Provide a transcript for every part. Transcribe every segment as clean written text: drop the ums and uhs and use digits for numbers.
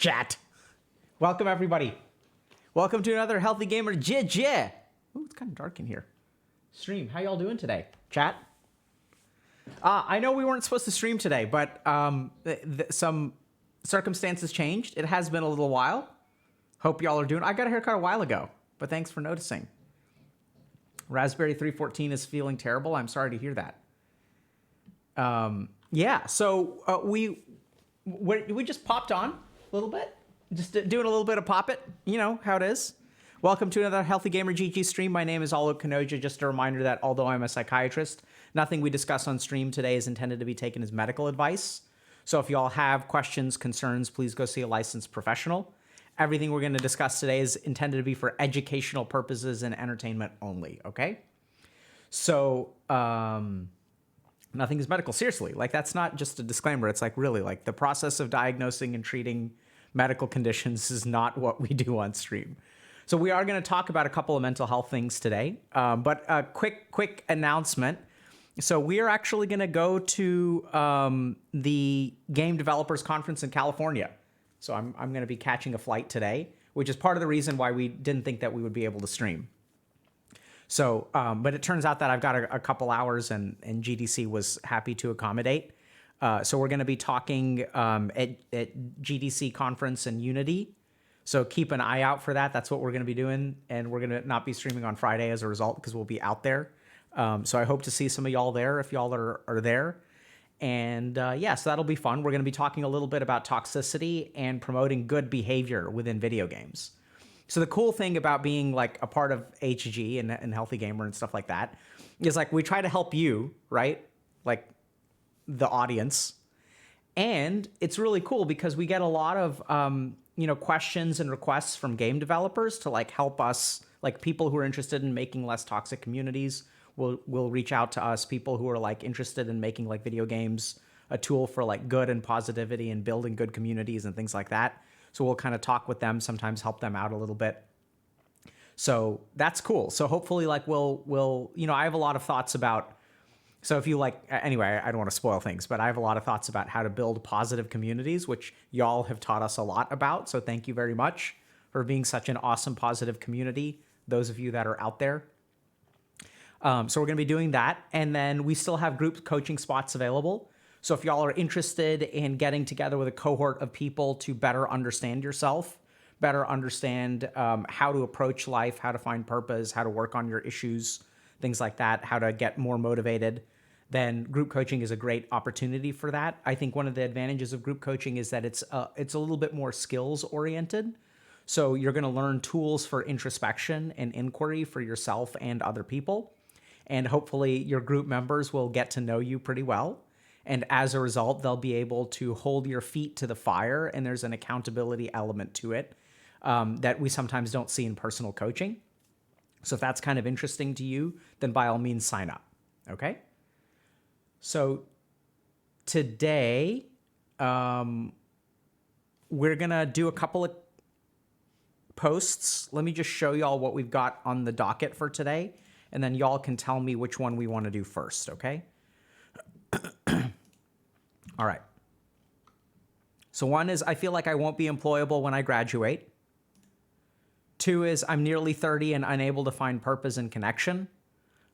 Chat. Welcome, everybody. Welcome to another Healthy Gamer Ooh, it's kind of dark in here. Stream, how y'all doing today? Chat? I know we weren't supposed to stream today, but some circumstances changed. It has been a little while. Hope y'all are doing... I got a haircut a while ago, but thanks for noticing. Raspberry 314 is feeling terrible. I'm sorry to hear that. Yeah, so we just popped on a little bit. Just doing a little bit of pop it. You know how it is. Welcome to another Healthy Gamer GG stream. My name is Alok Kanoja. Just a reminder that although I'm a psychiatrist, nothing we discuss on stream today is intended to be taken as medical advice. So if y'all have questions, concerns, please go see a licensed professional. Everything we're going to discuss today is intended to be for educational purposes and entertainment only, okay? So, nothing is medical. Seriously, like that's not just a disclaimer. It's like really like the process of diagnosing and treating medical conditions is not what we do on stream. So we are going to talk about a couple of mental health things today, but a quick announcement. So we are actually going to go to the Game Developers Conference in California. So I'm going to be catching a flight today, which is part of the reason why we didn't think that we would be able to stream. So, but it turns out that I've got a couple hours and GDC was happy to accommodate. So we're going to be talking at GDC conference and Unity. So keep an eye out for that. That's what we're going to be doing. And we're going to not be streaming on Friday as a result because we'll be out there. So I hope to see some of y'all there if y'all are there. And yeah, so that'll be fun. We're going to be talking a little bit about toxicity and promoting good behavior within video games. So the cool thing about being like a part of HG and Healthy Gamer and stuff like that is like we try to help you, right? Like the audience. And it's really cool because we get a lot of, questions and requests from game developers to like help us, like people who are interested in making less toxic communities will reach out to us. People who are like interested in making like video games a tool for like good and positivity and building good communities and things like that. So we'll kind of talk with them, sometimes help them out a little bit. So that's cool. So hopefully like we'll I have a lot of thoughts about, so if you like, anyway, I don't want to spoil things, but I have a lot of thoughts about how to build positive communities, which y'all have taught us a lot about. So thank you very much for being such an awesome, positive community, those of you that are out there. So we're going to be doing that. And then we still have group coaching spots available. So if y'all are interested in getting together with a cohort of people to better understand yourself, better understand how to approach life, how to find purpose, how to work on your issues, things like that, how to get more motivated, then group coaching is a great opportunity for that. I think one of the advantages of group coaching is that it's a little bit more skills oriented. So you're going to learn tools for introspection and inquiry for yourself and other people. And hopefully your group members will get to know you pretty well. And as a result, they'll be able to hold your feet to the fire. And there's an accountability element to it that we sometimes don't see in personal coaching. So if that's kind of interesting to you, then by all means sign up. Okay? So today, we're going to do a couple of posts. Let me just show y'all what we've got on the docket for today. And then y'all can tell me which one we want to do first, okay? All right. So one is, I feel like I won't be employable when I graduate. 2 is, I'm nearly 30 and unable to find purpose and connection.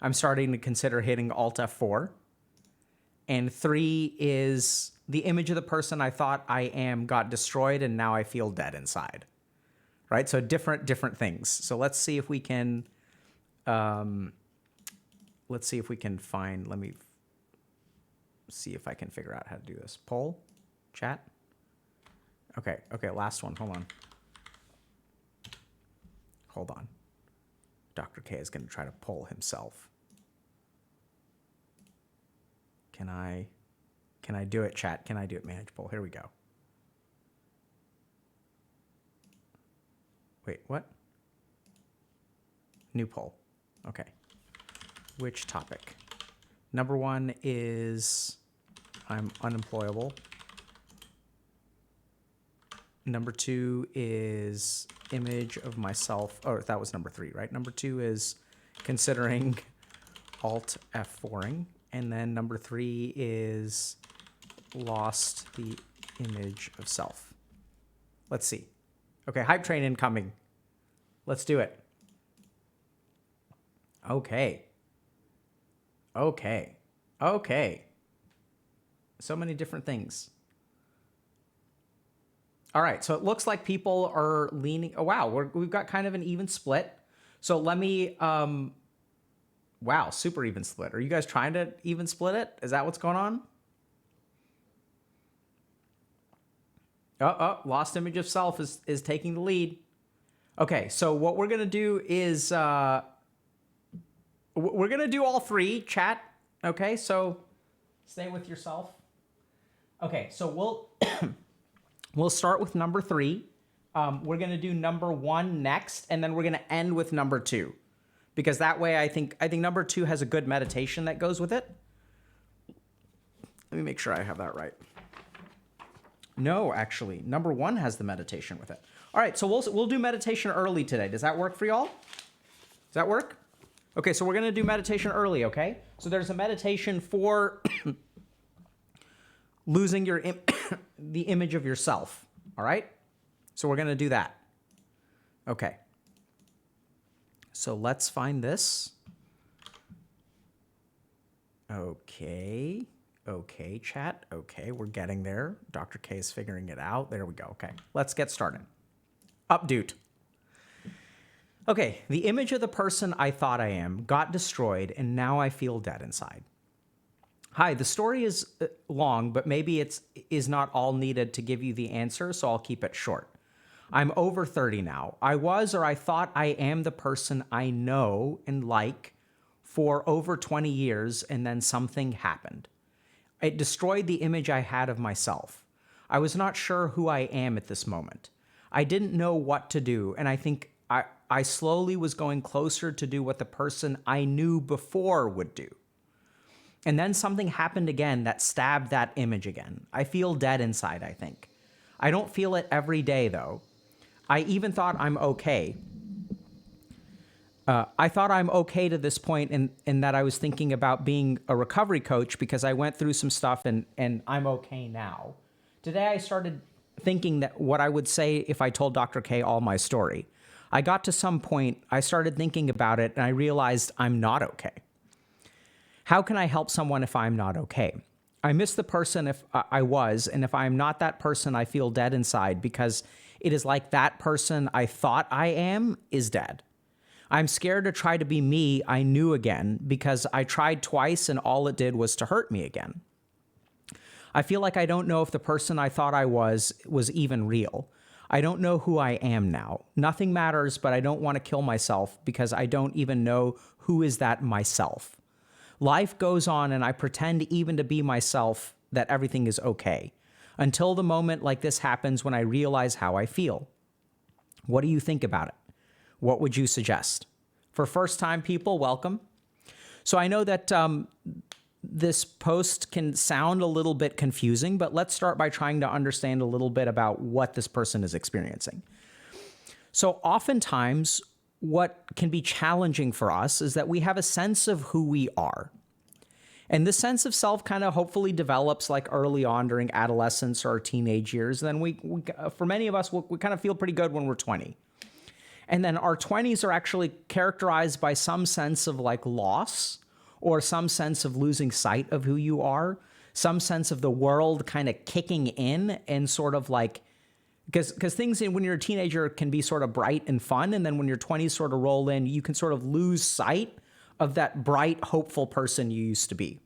I'm starting to consider hitting Alt F4. And 3 is, the image of the person I thought I am got destroyed and now I feel dead inside. Right? So different things. So let's see if we can... let's see if we can find, let me see if I can figure out how to do this. Poll, chat. Okay, last one, hold on. Dr. K is gonna try to poll himself. Can I do it, chat? Can I do it, manage poll? Here we go. Wait, what? New poll. Okay. Which topic? Number 1 is I'm unemployable. Number 2 is image of myself. Oh, that was number 3, right? Number 2 is considering Alt F4ing. And then number 3 is lost the image of self. Let's see. Okay, hype train incoming. Let's do it. Okay. Okay. Okay. So many different things. All right, so it looks like people are leaning. Oh, wow, we've got kind of an even split. So let me, wow, super even split. Are you guys trying to even split it? Is that what's going on? Lost image of self is taking the lead. Okay, so what we're going to do is we're going to do all three, chat. Okay, so stay with yourself. Okay, so we'll start with number 3. We're going to do number 1 next, and then we're going to end with number 2. Because that way I think number 2 has a good meditation that goes with it. Let me make sure I have that right. No, actually, number 1 has the meditation with it. All right, so we'll do meditation early today. Does that work for y'all? Does that work? Okay, so we're going to do meditation early, okay? So there's a meditation for losing the image of yourself, all right? So we're going to do that. Okay. So let's find this. Okay. Okay, chat. Okay, we're getting there. Dr. K is figuring it out. There we go. Okay, let's get started. Update. Okay, the image of the person I thought I am got destroyed, and now I feel dead inside. Hi, the story is long, but maybe it is not all needed to give you the answer, so I'll keep it short. I'm over 30 now. I was, or I thought I am, the person I know and like for over 20 years, and then something happened. It destroyed the image I had of myself. I was not sure who I am at this moment. I didn't know what to do, and I think I slowly was going closer to do what the person I knew before would do. And then something happened again that stabbed that image again. I feel dead inside, I think. I don't feel it every day, though. I even thought I'm okay. I thought I'm okay to this point in that I was thinking about being a recovery coach because I went through some stuff and I'm okay now. Today I started thinking that what I would say if I told Dr. K all my story. I got to some point, I started thinking about it, and I realized I'm not okay. How can I help someone if I'm not okay? I miss the person if I was, and if I'm not that person, I feel dead inside because it is like that person I thought I am is dead. I'm scared to try to be me I knew again because I tried twice and all it did was to hurt me again. I feel like I don't know if the person I thought I was even real. I don't know who I am now. Nothing matters, but I don't want to kill myself because I don't even know who is that myself. Life goes on and I pretend even to be myself that everything is okay until the moment like this happens when I realize how I feel. What do you think about it? What would you suggest? For first-time people, welcome. So I know that this post can sound a little bit confusing, but let's start by trying to understand a little bit about what this person is experiencing. So oftentimes, what can be challenging for us is that we have a sense of who we are. And this sense of self kind of hopefully develops like early on during adolescence or teenage years. Then we for many of us, we kind of feel pretty good when we're 20. And then our 20s are actually characterized by some sense of like loss or some sense of losing sight of who you are, some sense of the world kind of kicking in and sort of like, because things when you're a teenager can be sort of bright and fun. And then when your 20s sort of roll in, you can sort of lose sight of that bright, hopeful person you used to be.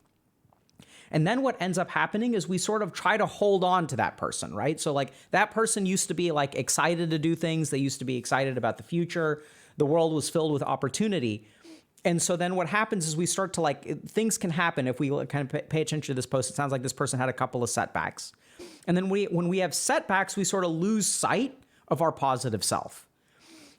And then what ends up happening is we sort of try to hold on to that person, right? So like that person used to be like excited to do things. They used to be excited about the future. The world was filled with opportunity. And so then what happens is we start to like, things can happen if we kind of pay attention to this post. It sounds like this person had a couple of setbacks. And then when we have setbacks, we sort of lose sight of our positive self.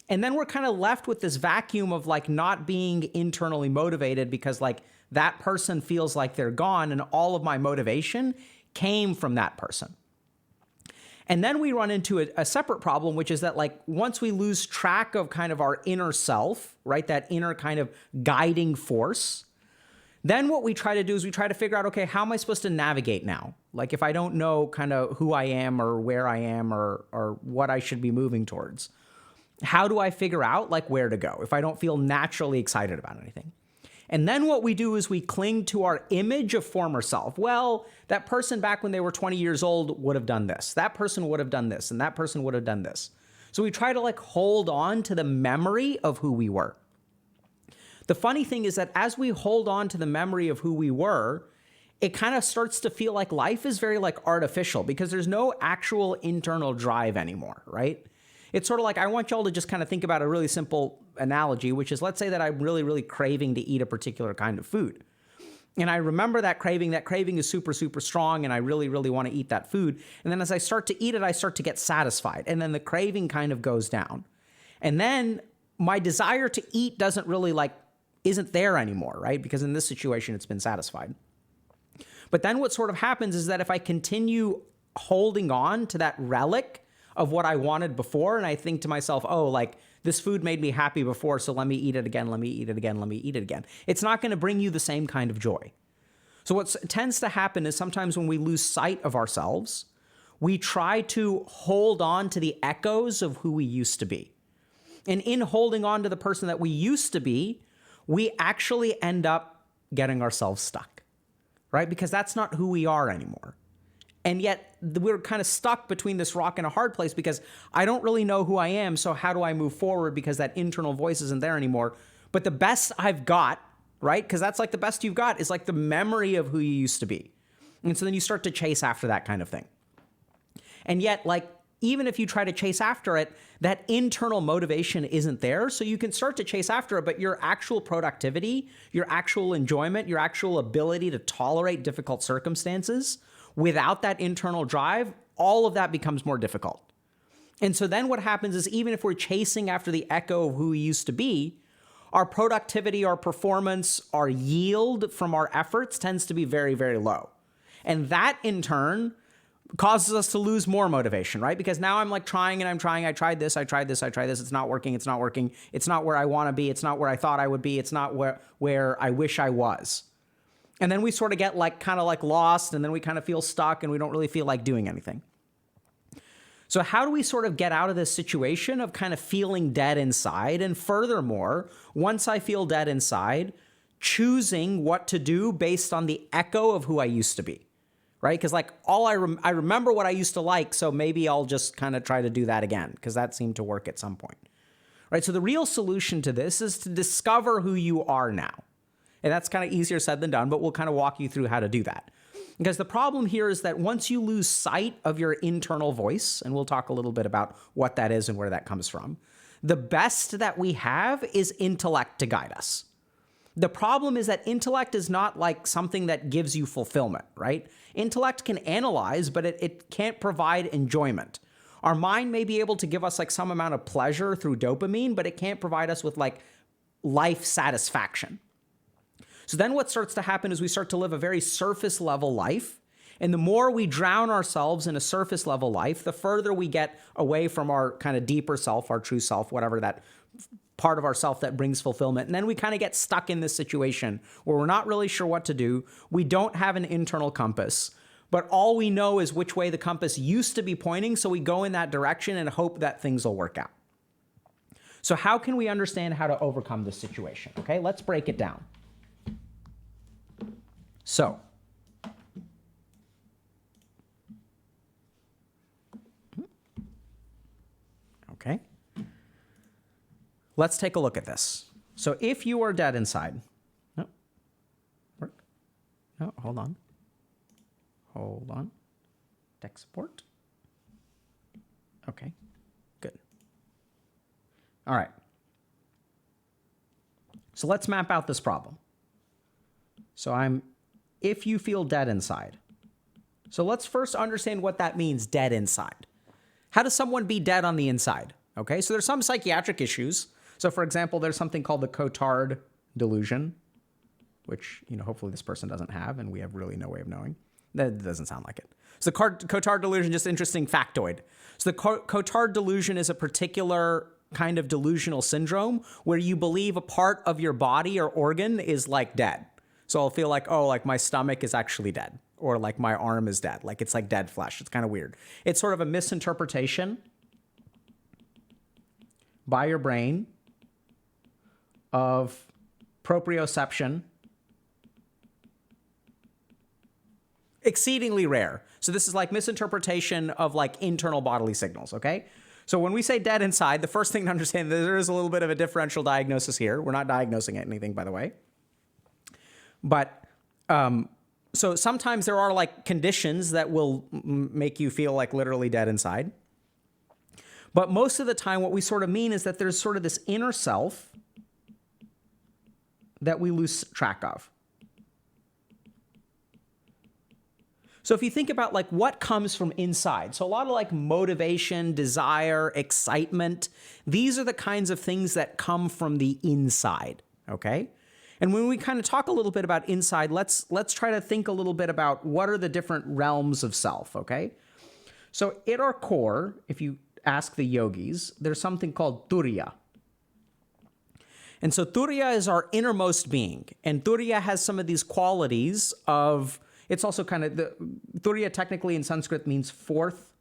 And then we're kind of left with this vacuum of like not being internally motivated because like that person feels like they're gone and all of my motivation came from that person. And then we run into a separate problem, which is that like once we lose track of kind of our inner self, right, that inner kind of guiding force, then what we try to do is we try to figure out, okay, how am I supposed to navigate now? Like if I don't know kind of who I am or where I am or what I should be moving towards, how do I figure out like where to go if I don't feel naturally excited about anything? And then what we do is we cling to our image of former self. Well, that person back when they were 20 years old would have done this. That person would have done this, and that person would have done this. So we try to like hold on to the memory of who we were. The funny thing is that as we hold on to the memory of who we were, it kind of starts to feel like life is very like artificial because there's no actual internal drive anymore, right? It's sort of like, I want y'all to just kind of think about a really simple analogy, which is, let's say that I'm really, really craving to eat a particular kind of food. And I remember that craving is super, super strong, and I really, really want to eat that food. And then as I start to eat it, I start to get satisfied. And then the craving kind of goes down. And then my desire to eat doesn't really isn't there anymore, right? Because in this situation, it's been satisfied. But then what sort of happens is that if I continue holding on to that relic of what I wanted before, and I think to myself, oh, like this food made me happy before, so let me eat it again, let me eat it again, let me eat it again. It's not going to bring you the same kind of joy. So what tends to happen is sometimes when we lose sight of ourselves, we try to hold on to the echoes of who we used to be. And in holding on to the person that we used to be, we actually end up getting ourselves stuck, right? Because that's not who we are anymore. And yet we're kind of stuck between this rock and a hard place because I don't really know who I am. So how do I move forward? Because that internal voice isn't there anymore. But the best I've got, right? Because that's like the best you've got is like the memory of who you used to be. And so then you start to chase after that kind of thing. And yet, like, even if you try to chase after it, that internal motivation isn't there. So you can start to chase after it, but your actual productivity, your actual enjoyment, your actual ability to tolerate difficult circumstances without that internal drive, all of that becomes more difficult. And so then what happens is even if we're chasing after the echo of who we used to be, our productivity, our performance, our yield from our efforts tends to be very, very low. And that in turn causes us to lose more motivation, right? Because now I'm like trying and I'm trying. I tried this. It's not working. It's not where I want to be. It's not where I thought I would be. It's not where I wish I was. And then we sort of get like kind of like lost, and then we kind of feel stuck and we don't really feel like doing anything. So how do we sort of get out of this situation of kind of feeling dead inside? And furthermore, once I feel dead inside, choosing what to do based on the echo of who I used to be, right? Because like I remember what I used to like, so maybe I'll just kind of try to do that again because that seemed to work at some point, right? So the real solution to this is to discover who you are now. And that's kind of easier said than done, but we'll kind of walk you through how to do that. Because the problem here is that once you lose sight of your internal voice, and we'll talk a little bit about what that is and where that comes from, the best that we have is intellect to guide us. The problem is that intellect is not like something that gives you fulfillment, right? Intellect can analyze, but it can't provide enjoyment. Our mind may be able to give us like some amount of pleasure through dopamine, but it can't provide us with like life satisfaction. So then what starts to happen is we start to live a very surface level life. And the more we drown ourselves in a surface level life, the further we get away from our kind of deeper self, our true self, whatever that part of ourself that brings fulfillment. And then we kind of get stuck in this situation where we're not really sure what to do. We don't have an internal compass, but all we know is which way the compass used to be pointing. So we go in that direction and hope that things will work out. So how can we understand how to overcome this situation? Okay, let's break it down. So, okay, let's take a look at this. So if you are dead inside, hold on, tech support. Okay, good. All right. So let's map out this problem. So if you feel dead inside. So let's first understand what that means, dead inside. How does someone be dead on the inside? Okay, so there's some psychiatric issues. So for example, there's something called the Cotard delusion, which, hopefully this person doesn't have, and we have really no way of knowing. That doesn't sound like it. So the Cotard delusion, just interesting factoid. So the Cotard delusion is a particular kind of delusional syndrome where you believe a part of your body or organ is like dead. So I'll feel like, oh, like my stomach is actually dead, or like my arm is dead. Like it's like dead flesh. It's kind of weird. It's sort of a misinterpretation by your brain of proprioception. Exceedingly rare. So this is like misinterpretation of like internal bodily signals, okay? So when we say dead inside, the first thing to understand, there is a little bit of a differential diagnosis here. We're not diagnosing anything, by the way. But so sometimes there are like conditions that will make you feel like literally dead inside. But most of the time, what we sort of mean is that there's sort of this inner self that we lose track of. So if you think about like what comes from inside, so a lot of like motivation, desire, excitement, these are the kinds of things that come from the inside, okay? And when we kind of talk a little bit about inside, let's try to think a little bit about what are the different realms of self, okay? So at our core, if you ask the yogis, there's something called Turiya. And so Turiya is our innermost being. And Turiya has some of these qualities of, it's also kind of, Turiya technically in Sanskrit means fourth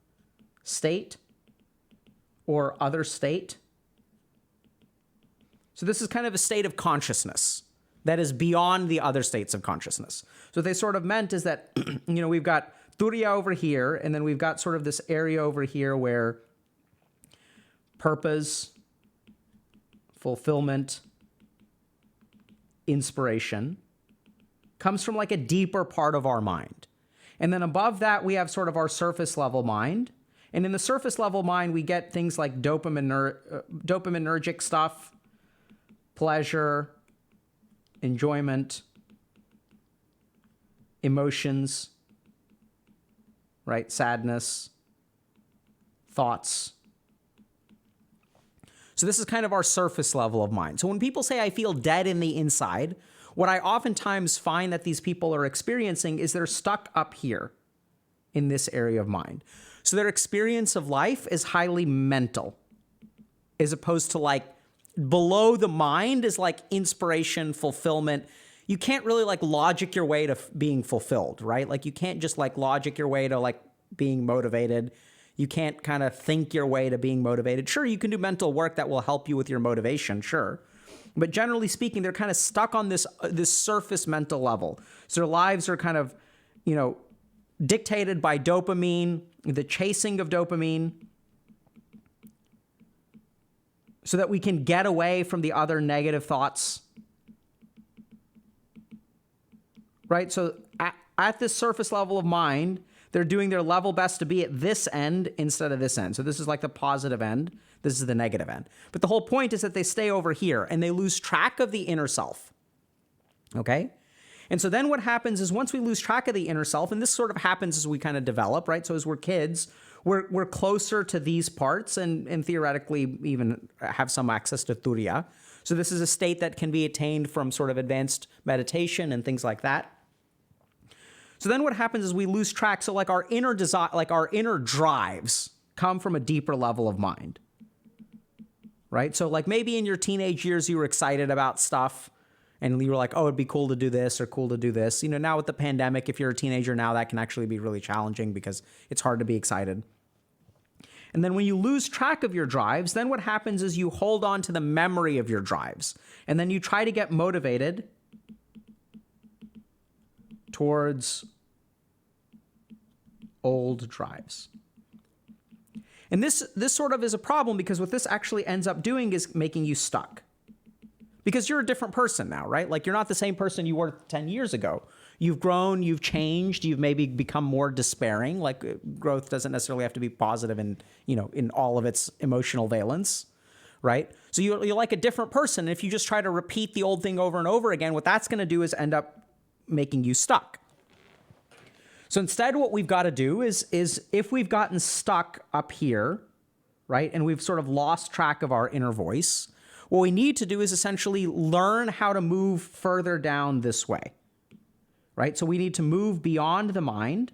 state or other state. So this is kind of a state of consciousness that is beyond the other states of consciousness. So what they sort of meant is that, we've got Turiya over here, and then we've got sort of this area over here where purpose, fulfillment, inspiration comes from like a deeper part of our mind. And then above that, we have sort of our surface level mind. And in the surface level mind, we get things like dopaminergic stuff, pleasure, enjoyment, emotions, right? Sadness, thoughts. So this is kind of our surface level of mind. So when people say, I feel dead in the inside, what I oftentimes find that these people are experiencing is they're stuck up here in this area of mind. So their experience of life is highly mental, as opposed to like below the mind is like inspiration, fulfillment. You can't really like logic your way to being fulfilled, right? Like you can't just like logic your way to like being motivated. You can't kind of think your way to being motivated. Sure, you can do mental work that will help you with your motivation, sure. But generally speaking, they're kind of stuck on this surface mental level. So their lives are kind of, dictated by dopamine, the chasing of dopamine, so that we can get away from the other negative thoughts. Right? So at this surface level of mind, they're doing their level best to be at this end instead of this end. So this is like the positive end. This is the negative end. But the whole point is that they stay over here and they lose track of the inner self. Okay? And so then what happens is once we lose track of the inner self, and this sort of happens as we kind of develop, right? So as we're kids, we're closer to these parts and theoretically even have some access to Turiya. So this is a state that can be attained from sort of advanced meditation and things like that. So then what happens is we lose track. So like our inner desire, like our inner drives come from a deeper level of mind, right? So like maybe in your teenage years, you were excited about stuff and you were like, oh, it'd be cool to do this or cool to do this. Now with the pandemic, if you're a teenager now, that can actually be really challenging because it's hard to be excited. And then when you lose track of your drives, then what happens is you hold on to the memory of your drives. And then you try to get motivated towards old drives. And this sort of is a problem because what this actually ends up doing is making you stuck. Because you're a different person now, right? Like you're not the same person you were 10 years ago. You've grown, you've changed, you've maybe become more despairing. Like growth doesn't necessarily have to be positive in all of its emotional valence, right? So you're like a different person. And if you just try to repeat the old thing over and over again, what that's going to do is end up making you stuck. So instead, what we've got to do is if we've gotten stuck up here, right, and we've sort of lost track of our inner voice, what we need to do is essentially learn how to move further down this way, right? So we need to move beyond the mind,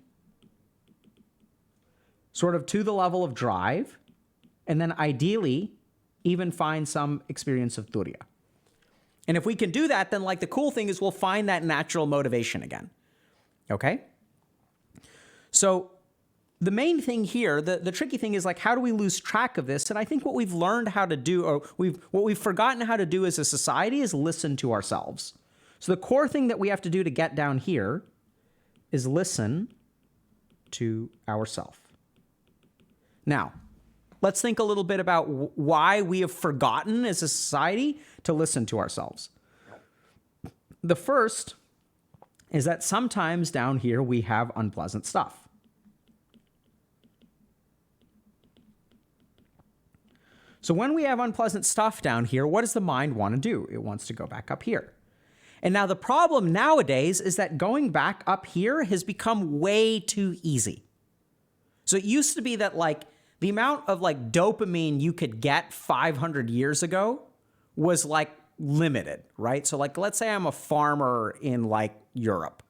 sort of to the level of drive, and then ideally even find some experience of Turiya. And if we can do that, then like the cool thing is we'll find that natural motivation again, okay? So the main thing here, the tricky thing is like, how do we lose track of this? And I think what we've learned how to do, or what we've forgotten how to do as a society, is listen to ourselves. So the core thing that we have to do to get down here is listen to ourselves. Now, let's think a little bit about why we have forgotten as a society to listen to ourselves. The first is that sometimes down here we have unpleasant stuff. So when we have unpleasant stuff down here, what does the mind want to do? It wants to go back up here. And now the problem nowadays is that going back up here has become way too easy. So it used to be that like the amount of like dopamine you could get 500 years ago was like limited, right? So like, let's say I'm a farmer in like Europe.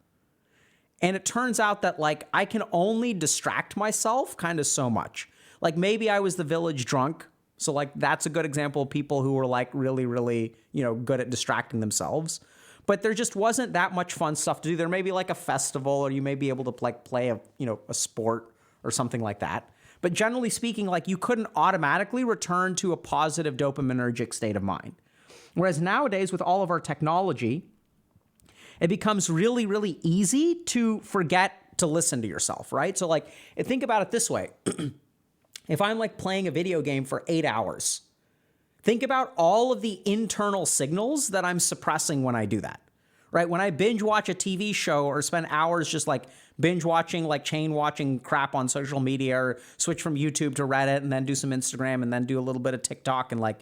And it turns out that like I can only distract myself kind of so much. Like maybe I was the village drunk. So like that's a good example of people who were like really, really, good at distracting themselves. But there just wasn't that much fun stuff to do. There may be like a festival, or you may be able to like play a sport or something like that. But generally speaking, like you couldn't automatically return to a positive dopaminergic state of mind. Whereas nowadays with all of our technology, it becomes really, really easy to forget to listen to yourself, right? So like think about it this way. If I'm like playing a video game for 8 hours, think about all of the internal signals that I'm suppressing when I do that, right? When I binge watch a TV show or spend hours just like binge watching, like chain watching crap on social media, or switch from YouTube to Reddit and then do some Instagram and then do a little bit of TikTok and like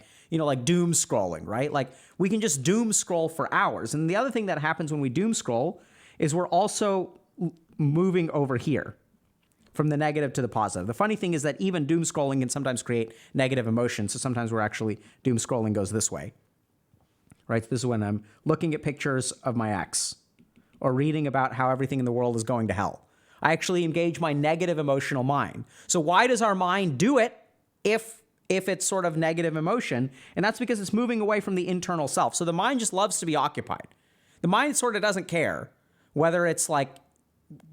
doom scrolling, right? Like we can just doom scroll for hours. And the other thing that happens when we doom scroll is we're also moving over here from the negative to the positive. The funny thing is that even doom scrolling can sometimes create negative emotions. So sometimes we're actually, doom scrolling goes this way, right? This is when I'm looking at pictures of my ex or reading about how everything in the world is going to hell. I actually engage my negative emotional mind. So why does our mind do it if it's sort of negative emotion? And that's because it's moving away from the internal self. So the mind just loves to be occupied. The mind sort of doesn't care whether it's like,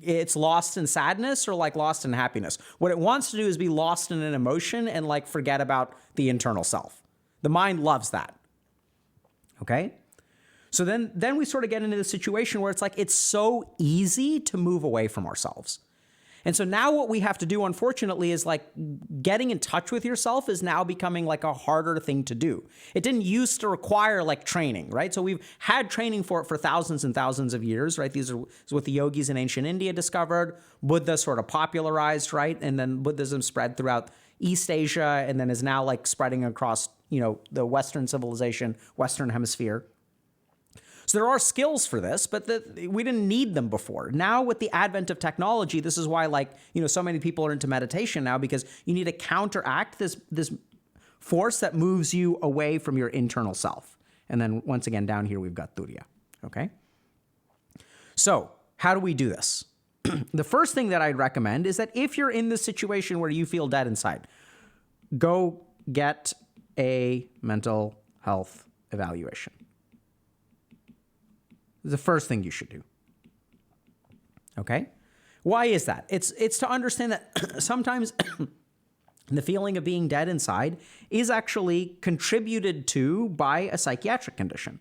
it's lost in sadness or like lost in happiness. What it wants to do is be lost in an emotion and like forget about the internal self. The mind loves that. Okay? So then we sort of get into the situation where it's like, it's so easy to move away from ourselves. And so now what we have to do, unfortunately, is like getting in touch with yourself is now becoming like a harder thing to do. It didn't used to require like training, right? So we've had training for it for thousands and thousands of years, right? These are what the yogis in ancient India discovered. Buddha sort of popularized, right? And then Buddhism spread throughout East Asia and then is now like spreading across, the Western civilization, Western hemisphere. So there are skills for this, but we didn't need them before. Now with the advent of technology, this is why so many people are into meditation now, because you need to counteract this force that moves you away from your internal self. And then once again, down here, we've got Turiya, okay? So how do we do this? The first thing that I'd recommend is that if you're in this situation where you feel dead inside, go get a mental health evaluation. The first thing you should do. Okay? Why is that? It's to understand that sometimes the feeling of being dead inside is actually contributed to by a psychiatric condition.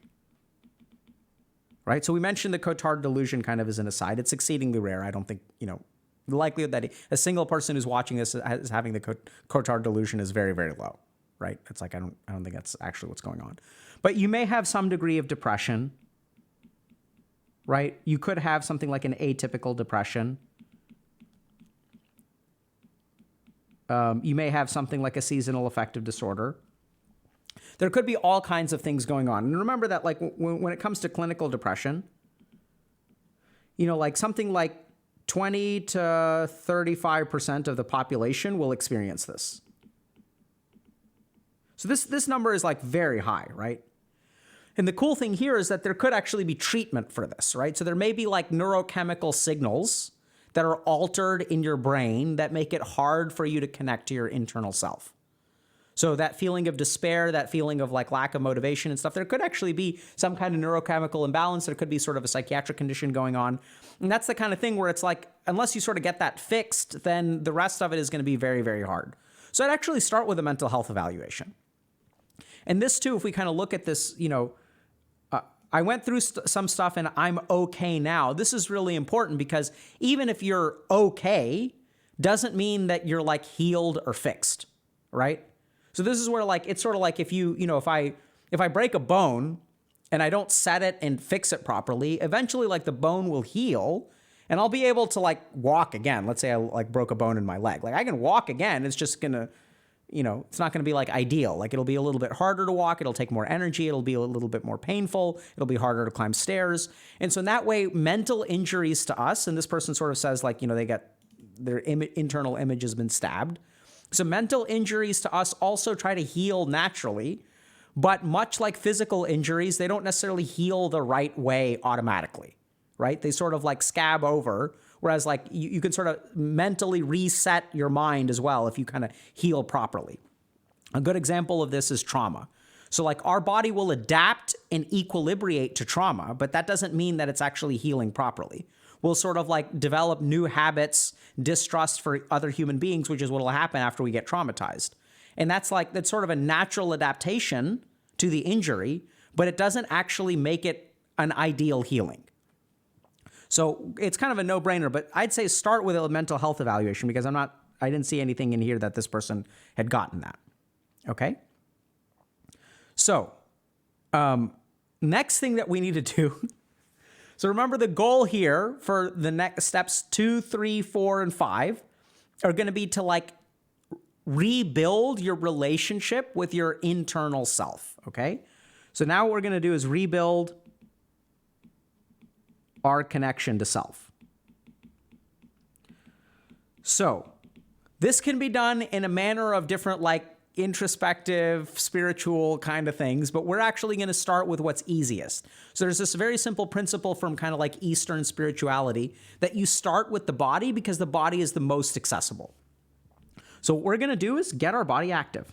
Right? So we mentioned the Cotard delusion kind of as an aside. It's exceedingly rare. I don't think, the likelihood that a single person who's watching this is having the Cotard delusion is very, very low. Right? It's like I don't think that's actually what's going on. But you may have some degree of depression. Right? You could have something like an atypical depression. You may have something like a seasonal affective disorder. There could be all kinds of things going on. And remember that like when it comes to clinical depression, like something like 20 to 35% of the population will experience this. So this number is like very high, right? And the cool thing here is that there could actually be treatment for this, right? So there may be like neurochemical signals that are altered in your brain that make it hard for you to connect to your internal self. So that feeling of despair, that feeling of like lack of motivation and stuff, there could actually be some kind of neurochemical imbalance. There could be sort of a psychiatric condition going on. And that's the kind of thing where it's like, unless you sort of get that fixed, then the rest of it is going to be very, very hard. So I'd actually start with a mental health evaluation. And this too, if we kind of look at this, I went through some stuff and I'm okay now. This is really important because even if you're okay, doesn't mean that you're like healed or fixed, right? So this is where like, it's sort of like if if I break a bone and I don't set it and fix it properly, eventually like the bone will heal and I'll be able to like walk again. Let's say I like broke a bone in my leg. Like I can walk again. It's just gonna, it's not gonna be like ideal. Like it'll be a little bit harder to walk. It'll take more energy. It'll be a little bit more painful. It'll be harder to climb stairs. And so in that way, mental injuries to us, and this person sort of says like, they get their internal image has been stabbed. So mental injuries to us also try to heal naturally, but much like physical injuries, they don't necessarily heal the right way automatically, right? They sort of like scab over, whereas like you can sort of mentally reset your mind as well if you kind of heal properly. A good example of this is trauma. So like our body will adapt and equilibrate to trauma, but that doesn't mean that it's actually healing properly. We'll sort of like develop new habits, distrust for other human beings, which is what will happen after we get traumatized. And that's sort of a natural adaptation to the injury, but it doesn't actually make it an ideal healing. So it's kind of a no-brainer, but I'd say start with a mental health evaluation because I didn't see anything in here that this person had gotten that. Okay? So, next thing that we need to do. So remember the goal here for the next steps 2, 3, 4, and 5 are going to be to like rebuild your relationship with your internal self. Okay. So now what we're going to do is rebuild our connection to self. So this can be done in a manner of different like introspective, spiritual kind of things, but we're actually going to start with what's easiest. So there's this very simple principle from kind of like Eastern spirituality that you start with the body because the body is the most accessible. So what we're going to do is get our body active.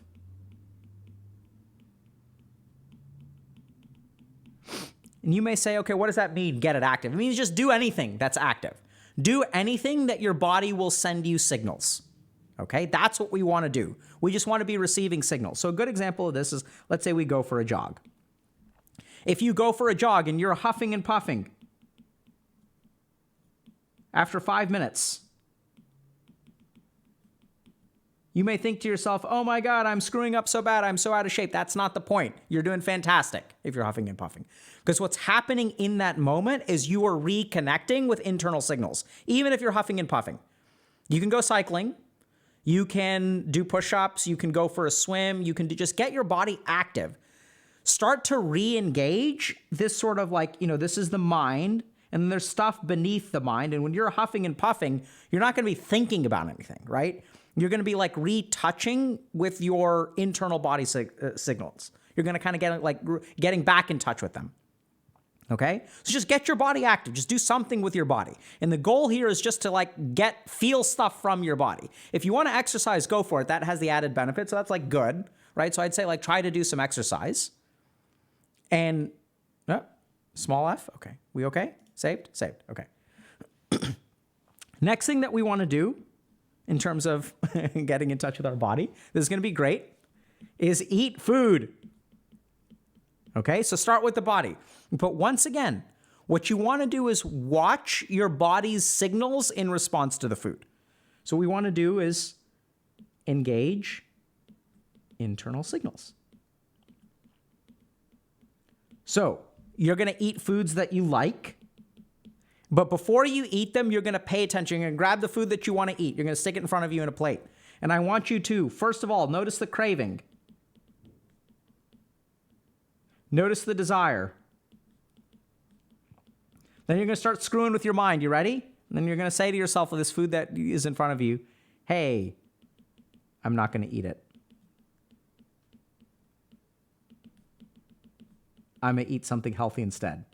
And you may say, okay, what does that mean, get it active? It means just do anything that's active. Do anything that your body will send you signals. Okay, that's what we want to do. We just want to be receiving signals. So a good example of this is, let's say we go for a jog. If you go for a jog and you're huffing and puffing, after 5 minutes, you may think to yourself, oh my God, I'm screwing up so bad. I'm so out of shape. That's not the point. You're doing fantastic if you're huffing and puffing. Because what's happening in that moment is you are reconnecting with internal signals, even if you're huffing and puffing. You can go cycling. You can do push-ups, you can go for a swim, you can just get your body active. Start to re-engage this sort of like, this is the mind, and then there's stuff beneath the mind. And when you're huffing and puffing, you're not going to be thinking about anything, right? You're going to be like retouching with your internal body signals. You're going to kind of get like getting back in touch with them. Okay? So just get your body active. Just do something with your body. And the goal here is just to like feel stuff from your body. If you want to exercise, go for it. That has the added benefit. So that's like good, right? So I'd say like try to do some exercise. And small f. Okay. We okay? Saved? Saved. Okay. Next thing that we want to do in terms of getting in touch with our body, this is going to be great, is eat food. Okay, so start with the body. But once again, what you want to do is watch your body's signals in response to the food. So what we want to do is engage internal signals. So you're going to eat foods that you like, but before you eat them, you're going to pay attention. You're going to grab the food that you want to eat. You're going to stick it in front of you in a plate. And I want you to, first of all, notice the craving. Notice the desire. Then you're going to start screwing with your mind. You ready? And then you're going to say to yourself with this food that is in front of you, hey, I'm not going to eat it. I'm going to eat something healthy instead.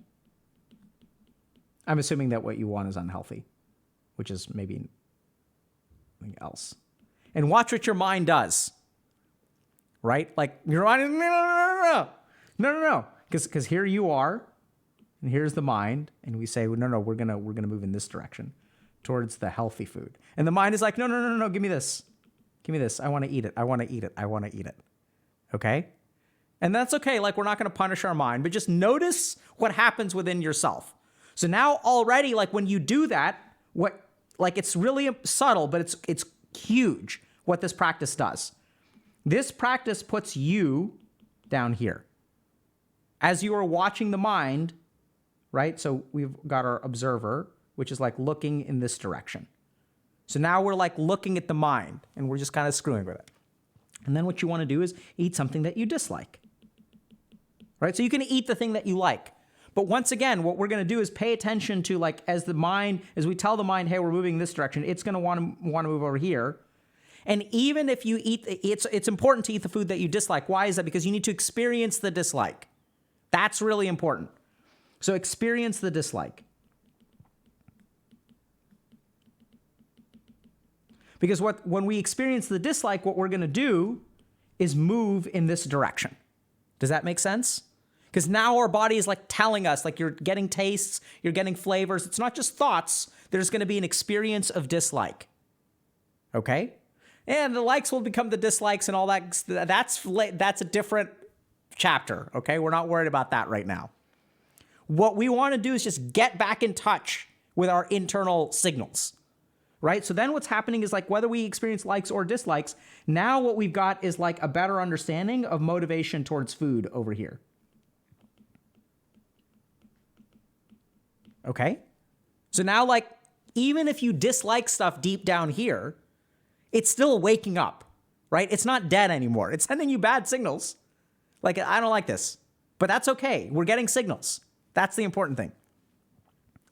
I'm assuming that what you want is unhealthy, which is maybe something else. And watch what your mind does. right? Like your mind is, no. Because here you are, and here's the mind, and we say, well, no, we're gonna move in this direction towards the healthy food. And the mind is like, no, give me this. I want to eat it. I want to eat it. Okay? And that's okay. Like, we're not going to punish our mind, but just notice what happens within yourself. So now already, like, when you do that, it's really subtle, but it's huge what this practice does. This practice puts you down here. As you are watching the mind, right? So we've got our observer, which is like looking in this direction. So now we're like looking at the mind, and we're just kind of screwing with it. And then what you want to do is eat something that you dislike, right? So you can eat the thing that you like. But once again, what we're going to do is pay attention to, like, as we tell the mind, hey, we're moving in this direction, it's going to want to move over here. And even if you eat, it's important to eat the food that you dislike. Why is that? Because you need to experience the dislike. That's really important. So experience the dislike. Because when we experience the dislike, what we're going to do is move in this direction. Does that make sense? Because now our body is like telling us, like, you're getting tastes, you're getting flavors. It's not just thoughts. There's going to be an experience of dislike. Okay? And the likes will become the dislikes and all that. That's a different chapter. Okay? We're not worried about that right now. What we want to do is just get back in touch with our internal signals. Right? So then what's happening is, like, whether we experience likes or dislikes, now what we've got is like a better understanding of motivation towards food over here. Okay? So now, like, even if you dislike stuff deep down here, it's still waking up, right? It's not dead anymore. It's sending you bad signals. Like, I don't like this, but that's okay. We're getting signals. That's the important thing.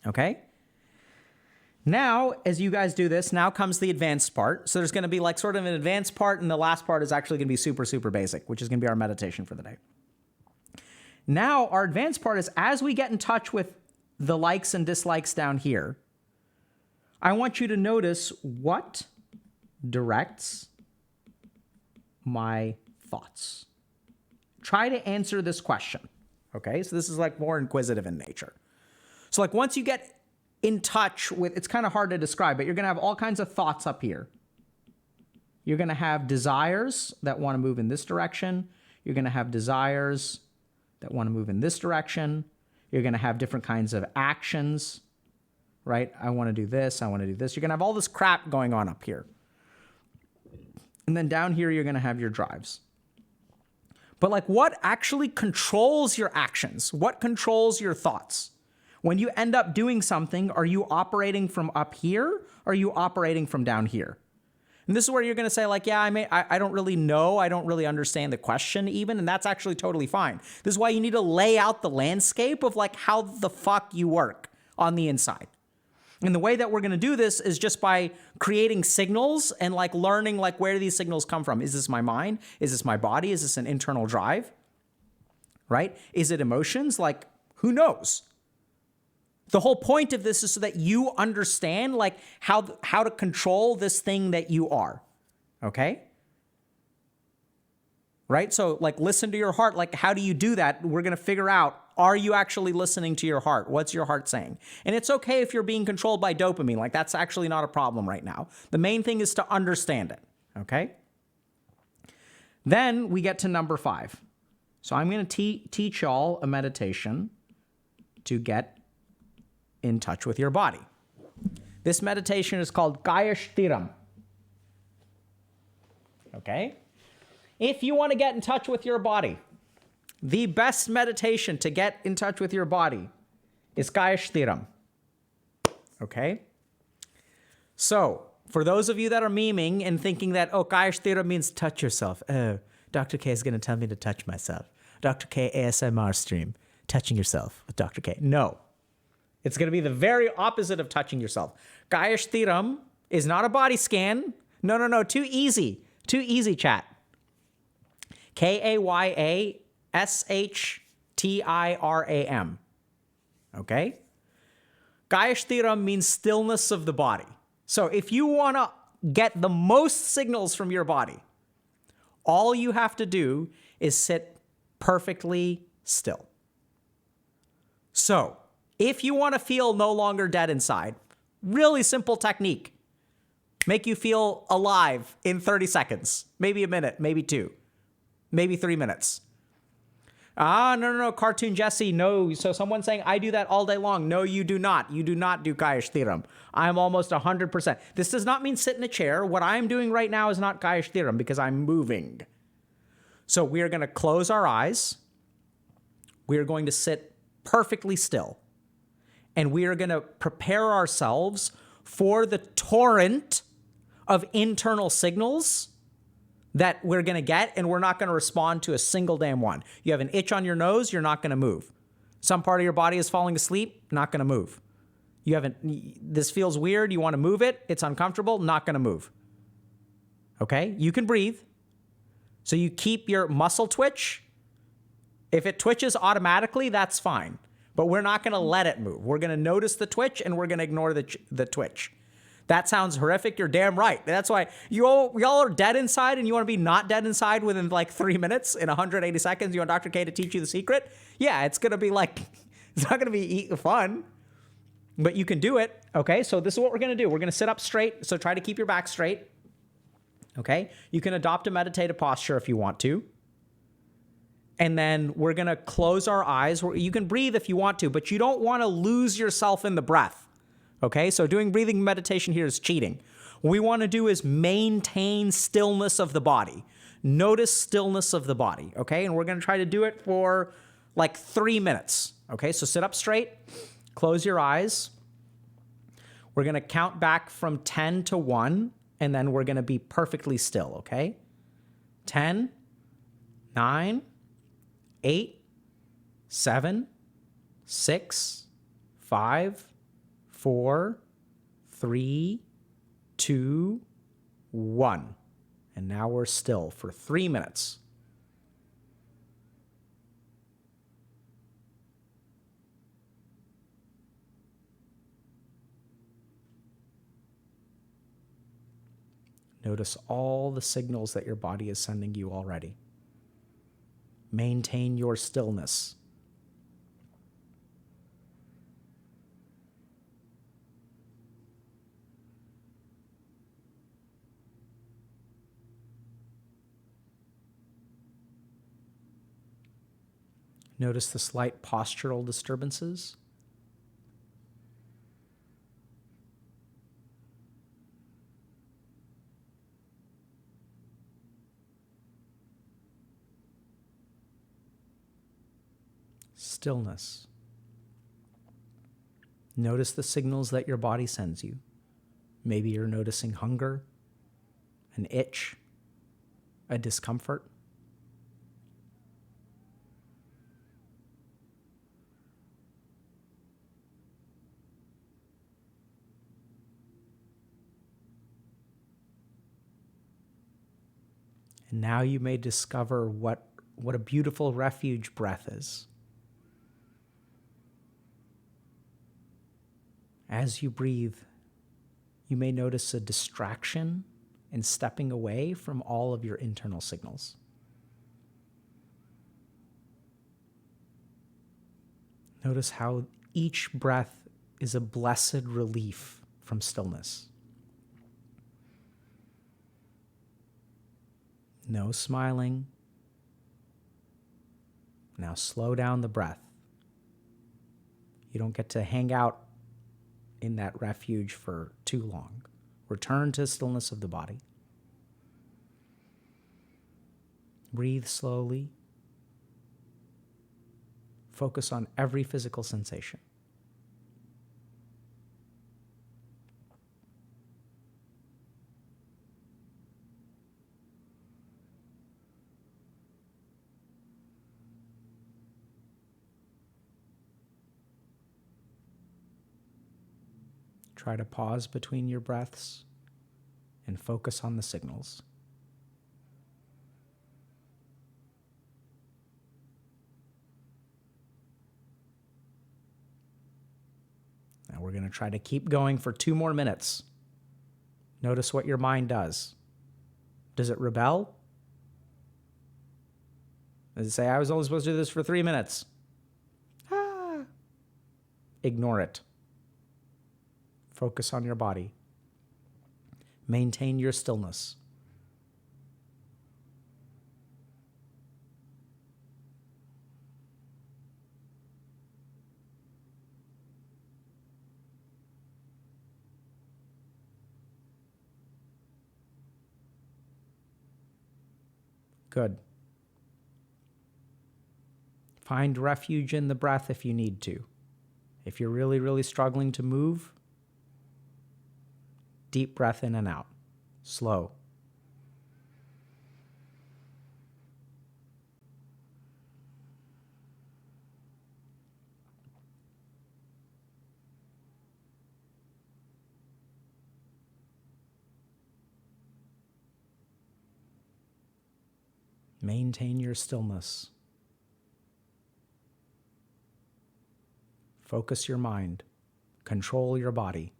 Okay? Now, as you guys do this, now comes the advanced part. So there's going to be like sort of an advanced part, and the last part is actually going to be super, super basic, which is going to be our meditation for the day. Now, our advanced part is, as we get in touch with the likes and dislikes down here, I want you to notice what directs my thoughts. Try to answer this question. Okay, so this is like more inquisitive in nature. So like once you get in touch with, it's kind of hard to describe, but you're going to have all kinds of thoughts up here. You're going to have desires that want to move in this direction. You're going to have desires that want to move in this direction. You're going to have different kinds of actions, right? I want to do this. I want to do this. You're going to have all this crap going on up here. And then down here, you're going to have your drives. But like, what actually controls your actions? What controls your thoughts? When you end up doing something, are you operating from up here, or are you operating from down here? And this is where you're going to say, like, yeah, I don't really know. I don't really understand the question even. And that's actually totally fine. This is why you need to lay out the landscape of like how the fuck you work on the inside. And the way that we're going to do this is just by creating signals and like learning like where do these signals come from? Is this my mind? Is this my body? Is this an internal drive? Right? Is it emotions? Like, who knows? The whole point of this is so that you understand like how to control this thing that you are. Okay? Right? So like listen to your heart. Like, how do you do that? We're going to figure out, are you actually listening to your heart? What's your heart saying? And it's okay if you're being controlled by dopamine. Like, that's actually not a problem right now. The main thing is to understand it. Okay? Then we get to number 5. So I'm going to teach y'all a meditation to get in touch with your body. This meditation is called Sthairyam. Okay? If you want to get in touch with your body, the best meditation to get in touch with your body is Sthairyam. Okay? So, for those of you that are memeing and thinking that, oh, Sthairyam means touch yourself. Oh, Dr. K is going to tell me to touch myself. Dr. K ASMR stream, touching yourself with Dr. K. No. It's going to be the very opposite of touching yourself. Sthairyam is not a body scan. No. Too easy, chat. Kayashtiram. Okay? Sthairyam means stillness of the body. So if you want to get the most signals from your body, All you have to do is sit perfectly still. So, if you want to feel no longer dead inside, really simple technique. Make you feel alive in 30 seconds, maybe a minute, maybe 2, maybe 3 minutes. No, Cartoon Jesse, no. So someone's saying, I do that all day long. No, you do not. You do not do Kaya Sthairyam. I'm almost 100%. This does not mean sit in a chair. What I'm doing right now is not Kaya Sthairyam because I'm moving. So we are going to close our eyes. We are going to sit perfectly still. And we are going to prepare ourselves for the torrent of internal signals that we're going to get, and we're not going to respond to a single damn one. You have an itch on your nose, you're not going to move. Some part of your body is falling asleep, not going to move. This feels weird, you want to move it, it's uncomfortable, not going to move. Okay? You can breathe. So you keep your muscle twitch. If it twitches automatically, that's fine. But we're not going to let it move. We're going to notice the twitch, and we're going to ignore the twitch. That sounds horrific. You're damn right. That's why y'all are dead inside, and you want to be not dead inside within like 3 minutes in 180 seconds. You want Dr. K to teach you the secret? Yeah, it's going to be like, it's not going to be fun, but you can do it. Okay, so this is what we're going to do. We're going to sit up straight. So try to keep your back straight. Okay, you can adopt a meditative posture if you want to. And then we're going to close our eyes. You can breathe if you want to, but you don't want to lose yourself in the breath. Okay, so doing breathing meditation here is cheating. What we want to do is maintain stillness of the body. Notice stillness of the body, okay? And we're going to try to do it for like 3 minutes, okay? So sit up straight, close your eyes. We're going to count back from 10 to 1, and then we're going to be perfectly still, okay? 10, 9, 8, 7, 6, 5, 4, 3, 2, 1. And now we're still for 3 minutes. Notice all the signals that your body is sending you already. Maintain your stillness. Notice the slight postural disturbances. Stillness. Notice the signals that your body sends you. Maybe you're noticing hunger, an itch, a discomfort. And now you may discover what a beautiful refuge breath is. As you breathe, you may notice a distraction in stepping away from all of your internal signals. Notice how each breath is a blessed relief from stillness. No smiling. Now slow down the breath. You don't get to hang out in that refuge for too long. Return to stillness of the body. Breathe slowly. Focus on every physical sensation. Try to pause between your breaths and focus on the signals. Now we're going to try to keep going for 2 more minutes. Notice what your mind does. Does it rebel? Does it say I was only supposed to do this for 3 minutes? Ignore it. Focus on your body. Maintain your stillness. Good. Find refuge in the breath if you need to. If you're really, really struggling to move, deep breath in and out. Slow. Maintain your stillness. Focus your mind. Control your body.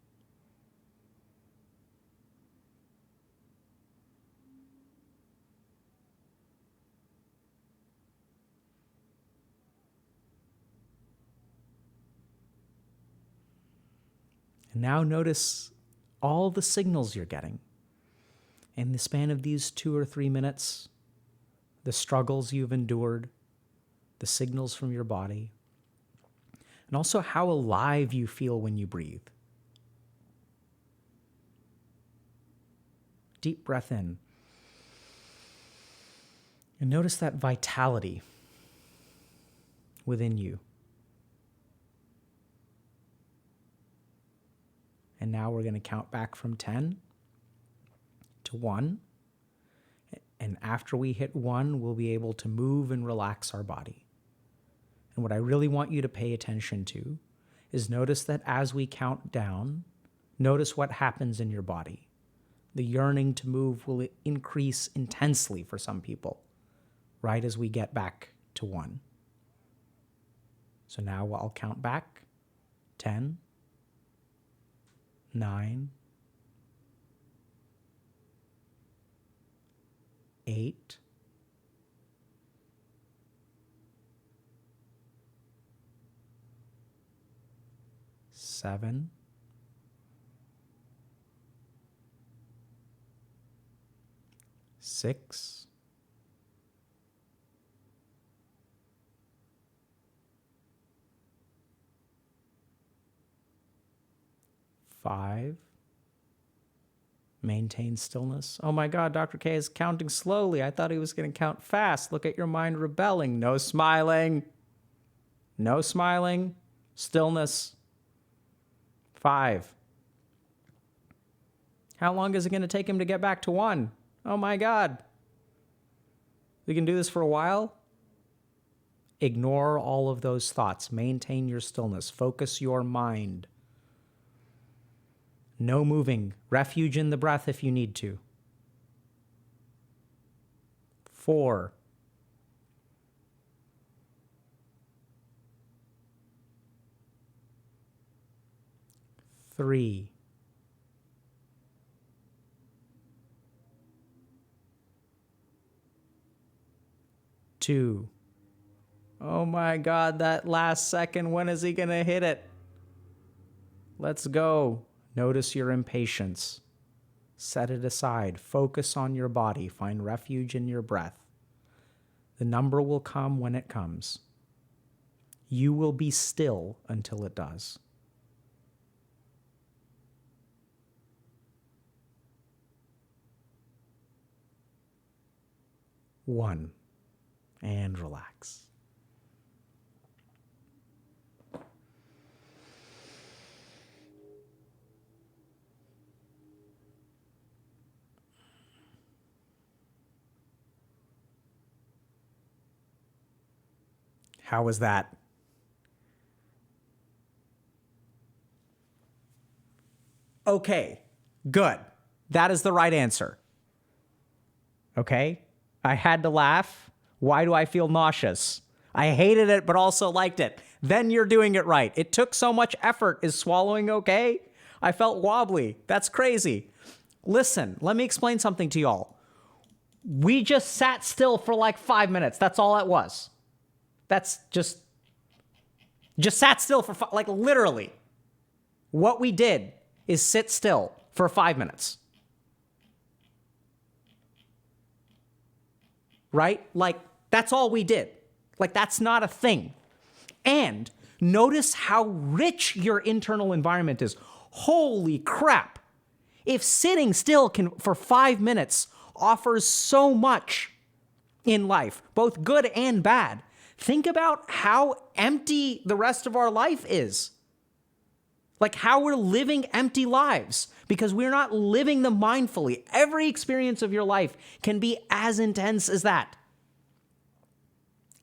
And now notice all the signals you're getting. In the span of these 2 or 3 minutes, the struggles you've endured, the signals from your body, and also how alive you feel when you breathe. Deep breath in. And notice that vitality within you. And now we're going to count back from 10 to 1. And after we hit 1, we'll be able to move and relax our body. And what I really want you to pay attention to is notice that as we count down, notice what happens in your body. The yearning to move will increase intensely for some people, right as we get back to 1. So now I'll count back. 10, 9, 8, 7, 6, 5. Maintain stillness. Oh my God, Dr. K is counting slowly. I thought he was going to count fast. Look at your mind rebelling. No smiling. No smiling. Stillness. 5. How long is it going to take him to get back to 1? Oh my God. We can do this for a while. Ignore all of those thoughts. Maintain your stillness. Focus your mind. No moving. Refuge in the breath if you need to. 4. 3. 2. Oh my God, that last second, when is he going to hit it? Let's go. Notice your impatience. Set it aside. Focus on your body. Find refuge in your breath. The number will come when it comes. You will be still until it does. One. And relax. How was that? Okay, good. That is the right answer. Okay? I had to laugh. Why do I feel nauseous? I hated it, but also liked it. Then you're doing it right. It took so much effort. Is swallowing okay? I felt wobbly. That's crazy. Listen, let me explain something to y'all. We just sat still for like 5 minutes. That's all it was. That's just sat still for like literally. What we did is sit still for 5 minutes. Right? Like, that's all we did. Like, that's not a thing. And notice how rich your internal environment is. Holy crap. If sitting still for 5 minutes offers so much in life, both good and bad, think about how empty the rest of our life is. Like how we're living empty lives because we're not living them mindfully. Every experience of your life can be as intense as that.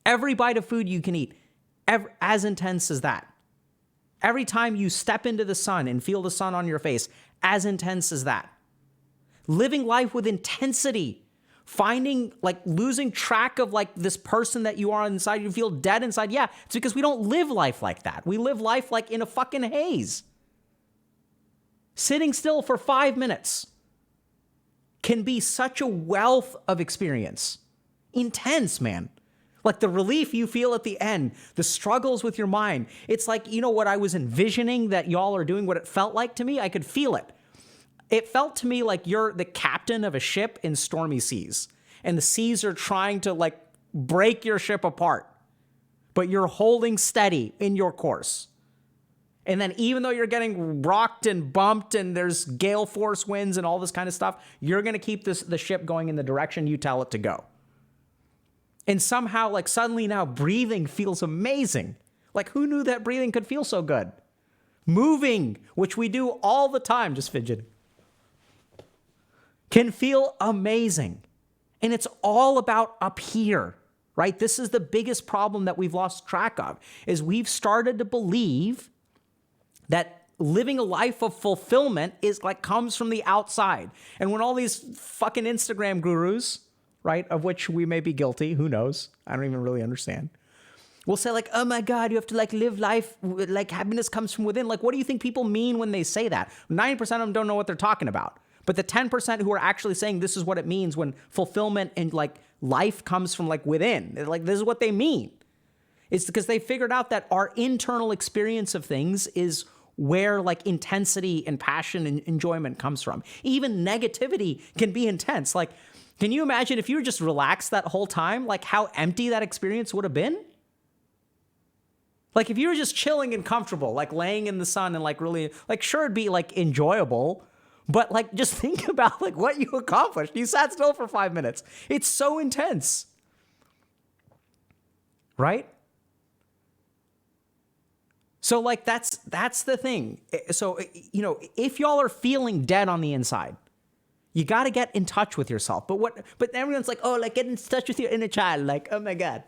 Every bite of food you can eat, as intense as that. Every time you step into the sun and feel the sun on your face, as intense as that. Living life with intensity, finding, like, losing track of, like, this person that you are inside, you feel dead inside. Yeah, it's because we don't live life like that. We live life like in a fucking haze. Sitting still for 5 minutes can be such a wealth of experience. Intense, man. Like the relief you feel at the end, the struggles with your mind. It's like, you know what I was envisioning that y'all are doing, what it felt like to me? I could feel it. It felt to me like you're the captain of a ship in stormy seas, and the seas are trying to, like, break your ship apart, but you're holding steady in your course. And then even though you're getting rocked and bumped and there's gale force winds and all this kind of stuff, you're going to keep the ship going in the direction you tell it to go. And somehow, like, suddenly now breathing feels amazing. Like, who knew that breathing could feel so good? Moving, which we do all the time, just fidget, can feel amazing. And it's all about up here, right? This is the biggest problem that we've lost track of, is we've started to believe that living a life of fulfillment is like comes from the outside. And when all these fucking Instagram gurus, right, of which we may be guilty, who knows? I don't even really understand. We'll say, like, oh my God, you have to, like, live life, like happiness comes from within. Like, what do you think people mean when they say that? 90% of them don't know what they're talking about. But the 10% who are actually saying this is what it means when fulfillment and, like, life comes from, like, within, like, this is what they mean. It's because they figured out that our internal experience of things is where, like, intensity and passion and enjoyment comes from. Even negativity can be intense. Like, can you imagine if you were just relaxed that whole time, like how empty that experience would have been? Like if you were just chilling and comfortable, like laying in the sun and, like, really, like, sure, it'd be, like, enjoyable, but, like, just think about, like, what you accomplished. You sat still for 5 minutes. It's so intense. Right? So, like, that's the thing. So, you know, if y'all are feeling dead on the inside, you got to get in touch with yourself. But everyone's like, oh, like, get in touch with your inner child. Like, oh my God.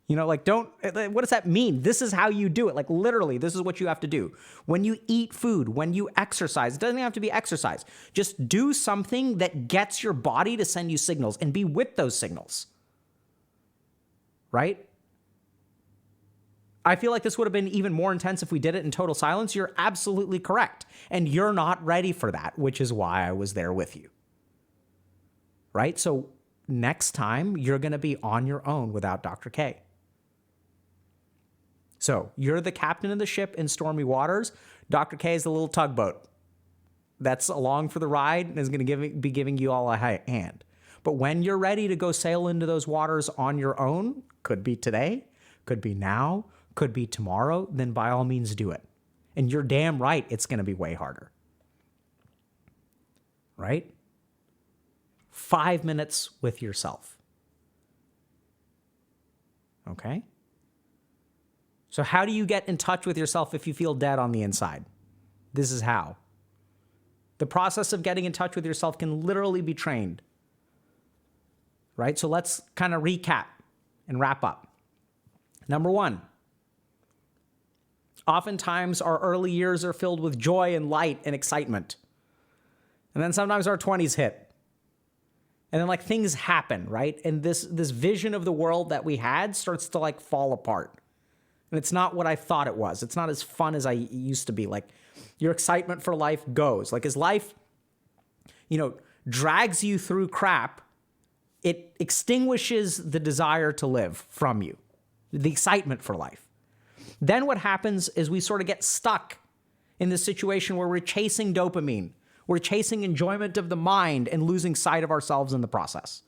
You know, like, what does that mean? This is how you do it. Like, literally, this is what you have to do. When you eat food, when you exercise, it doesn't have to be exercise. Just do something that gets your body to send you signals and be with those signals. Right? I feel like this would have been even more intense if we did it in total silence. You're absolutely correct. And you're not ready for that, which is why I was there with you. Right? So next time, you're going to be on your own without Dr. K. So you're the captain of the ship in stormy waters. Dr. K is the little tugboat that's along for the ride and is going to be giving you all a hand. But when you're ready to go sail into those waters on your own, could be today, could be now, could be tomorrow, then by all means do it. And you're damn right it's going to be way harder. Right? 5 minutes with yourself. Okay? So how do you get in touch with yourself if you feel dead on the inside? This is how. The process of getting in touch with yourself can literally be trained. Right? So let's kind of recap and wrap up. Number one, oftentimes our early years are filled with joy and light and excitement. And then sometimes our 20s hit. And then, like, things happen, right? And this vision of the world that we had starts to, like, fall apart. And it's not what I thought it was. It's not as fun as I used to be. Like, your excitement for life goes. Like, as life, you know, drags you through crap, it extinguishes the desire to live from you, the excitement for life. Then what happens is we sort of get stuck in this situation where we're chasing dopamine. We're chasing enjoyment of the mind and losing sight of ourselves in the process.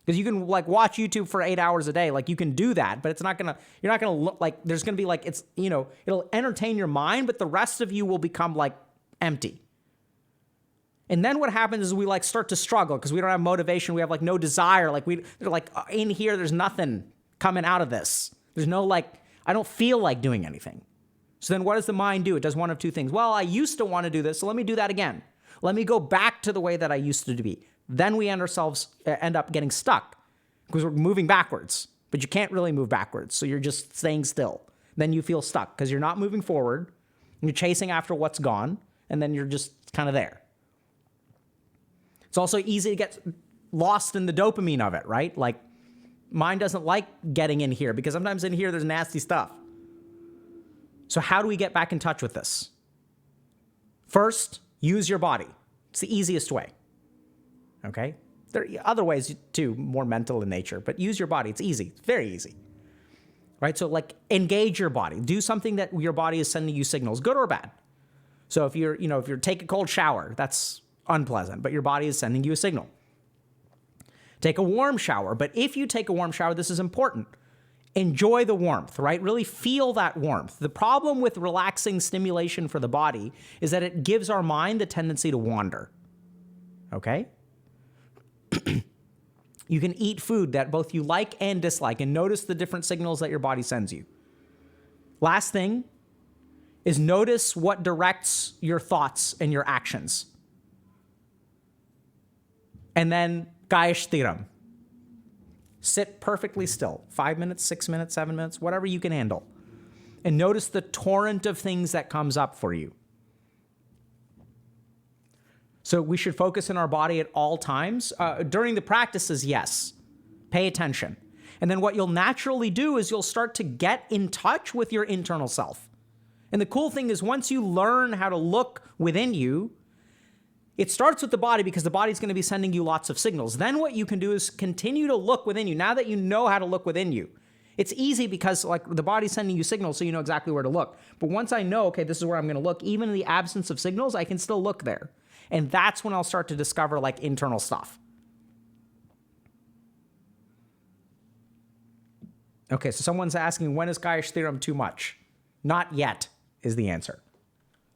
Because you can like watch YouTube for 8 hours a day. Like you can do that, but you're not going to look like there's going to be like, it'll entertain your mind, but the rest of you will become like empty. And then what happens is we like start to struggle because we don't have motivation. We have like no desire. Like they're like in here, there's nothing coming out of this. There's no like, I don't feel like doing anything. So then what does the mind do? It does one of two things. Well, I used to want to do this, so let me do that again. Let me go back to the way that I used to be. Then we end up getting stuck because we're moving backwards, but you can't really move backwards. So you're just staying still. Then you feel stuck because you're not moving forward. You're chasing after what's gone, and then you're just kind of there. It's also easy to get lost in the dopamine of it, right? Like mind doesn't like getting in here because sometimes in here there's nasty stuff. So how do we get back in touch with this? First, use your body. It's the easiest way. Okay? There are other ways too, more mental in nature, but use your body. It's easy. It's very easy. Right? So like engage your body. Do something that your body is sending you signals, good or bad. So if you're take a cold shower, that's unpleasant, but your body is sending you a signal. Take a warm shower, but if you take a warm shower, this is important. Enjoy the warmth, right? Really feel that warmth. The problem with relaxing stimulation for the body is that it gives our mind the tendency to wander. Okay? You can eat food that both you like and dislike and notice the different signals that your body sends you. Last thing is notice what directs your thoughts and your actions. And then Sthairyam. Sit perfectly still, 5 minutes, 6 minutes, 7 minutes, whatever you can handle. And notice the torrent of things that comes up for you. So we should focus in our body at all times. During the practices, yes. Pay attention. And then what you'll naturally do is you'll start to get in touch with your internal self. And the cool thing is once you learn how to look within you, it starts with the body because the body's going to be sending you lots of signals. Then what you can do is continue to look within you. Now that you know how to look within you, it's easy because like the body's sending you signals so you know exactly where to look. But once I know, okay, this is where I'm going to look, even in the absence of signals, I can still look there. And that's when I'll start to discover like internal stuff. Okay, so someone's asking, when is Sthairyam too much? Not yet is the answer.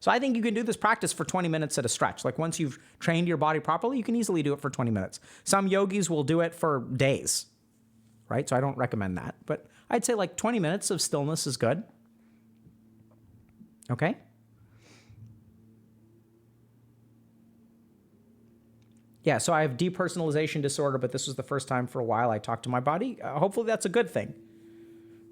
So I think you can do this practice for 20 minutes at a stretch. Like once you've trained your body properly, you can easily do it for 20 minutes. Some yogis will do it for days, right? So I don't recommend that. But I'd say like 20 minutes of stillness is good. Okay? Yeah, so I have depersonalization disorder, but this was the first time for a while I talked to my body. Hopefully that's a good thing,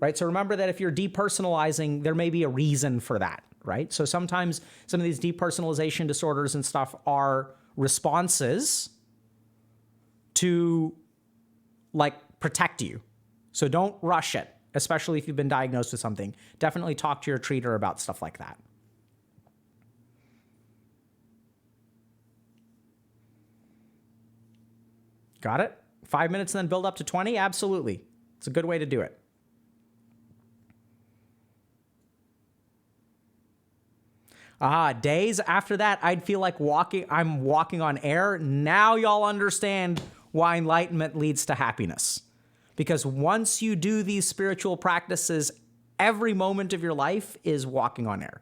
right? So remember that if you're depersonalizing, there may be a reason for that. Right? So sometimes some of these depersonalization disorders and stuff are responses to like protect you. So don't rush it, especially if you've been diagnosed with something. Definitely talk to your treater about stuff like that. Got it? 5 minutes and then build up to 20? Absolutely. It's a good way to do it. Days after that, I'd feel like I'm walking on air. Now y'all understand why enlightenment leads to happiness. Because once you do these spiritual practices, every moment of your life is walking on air.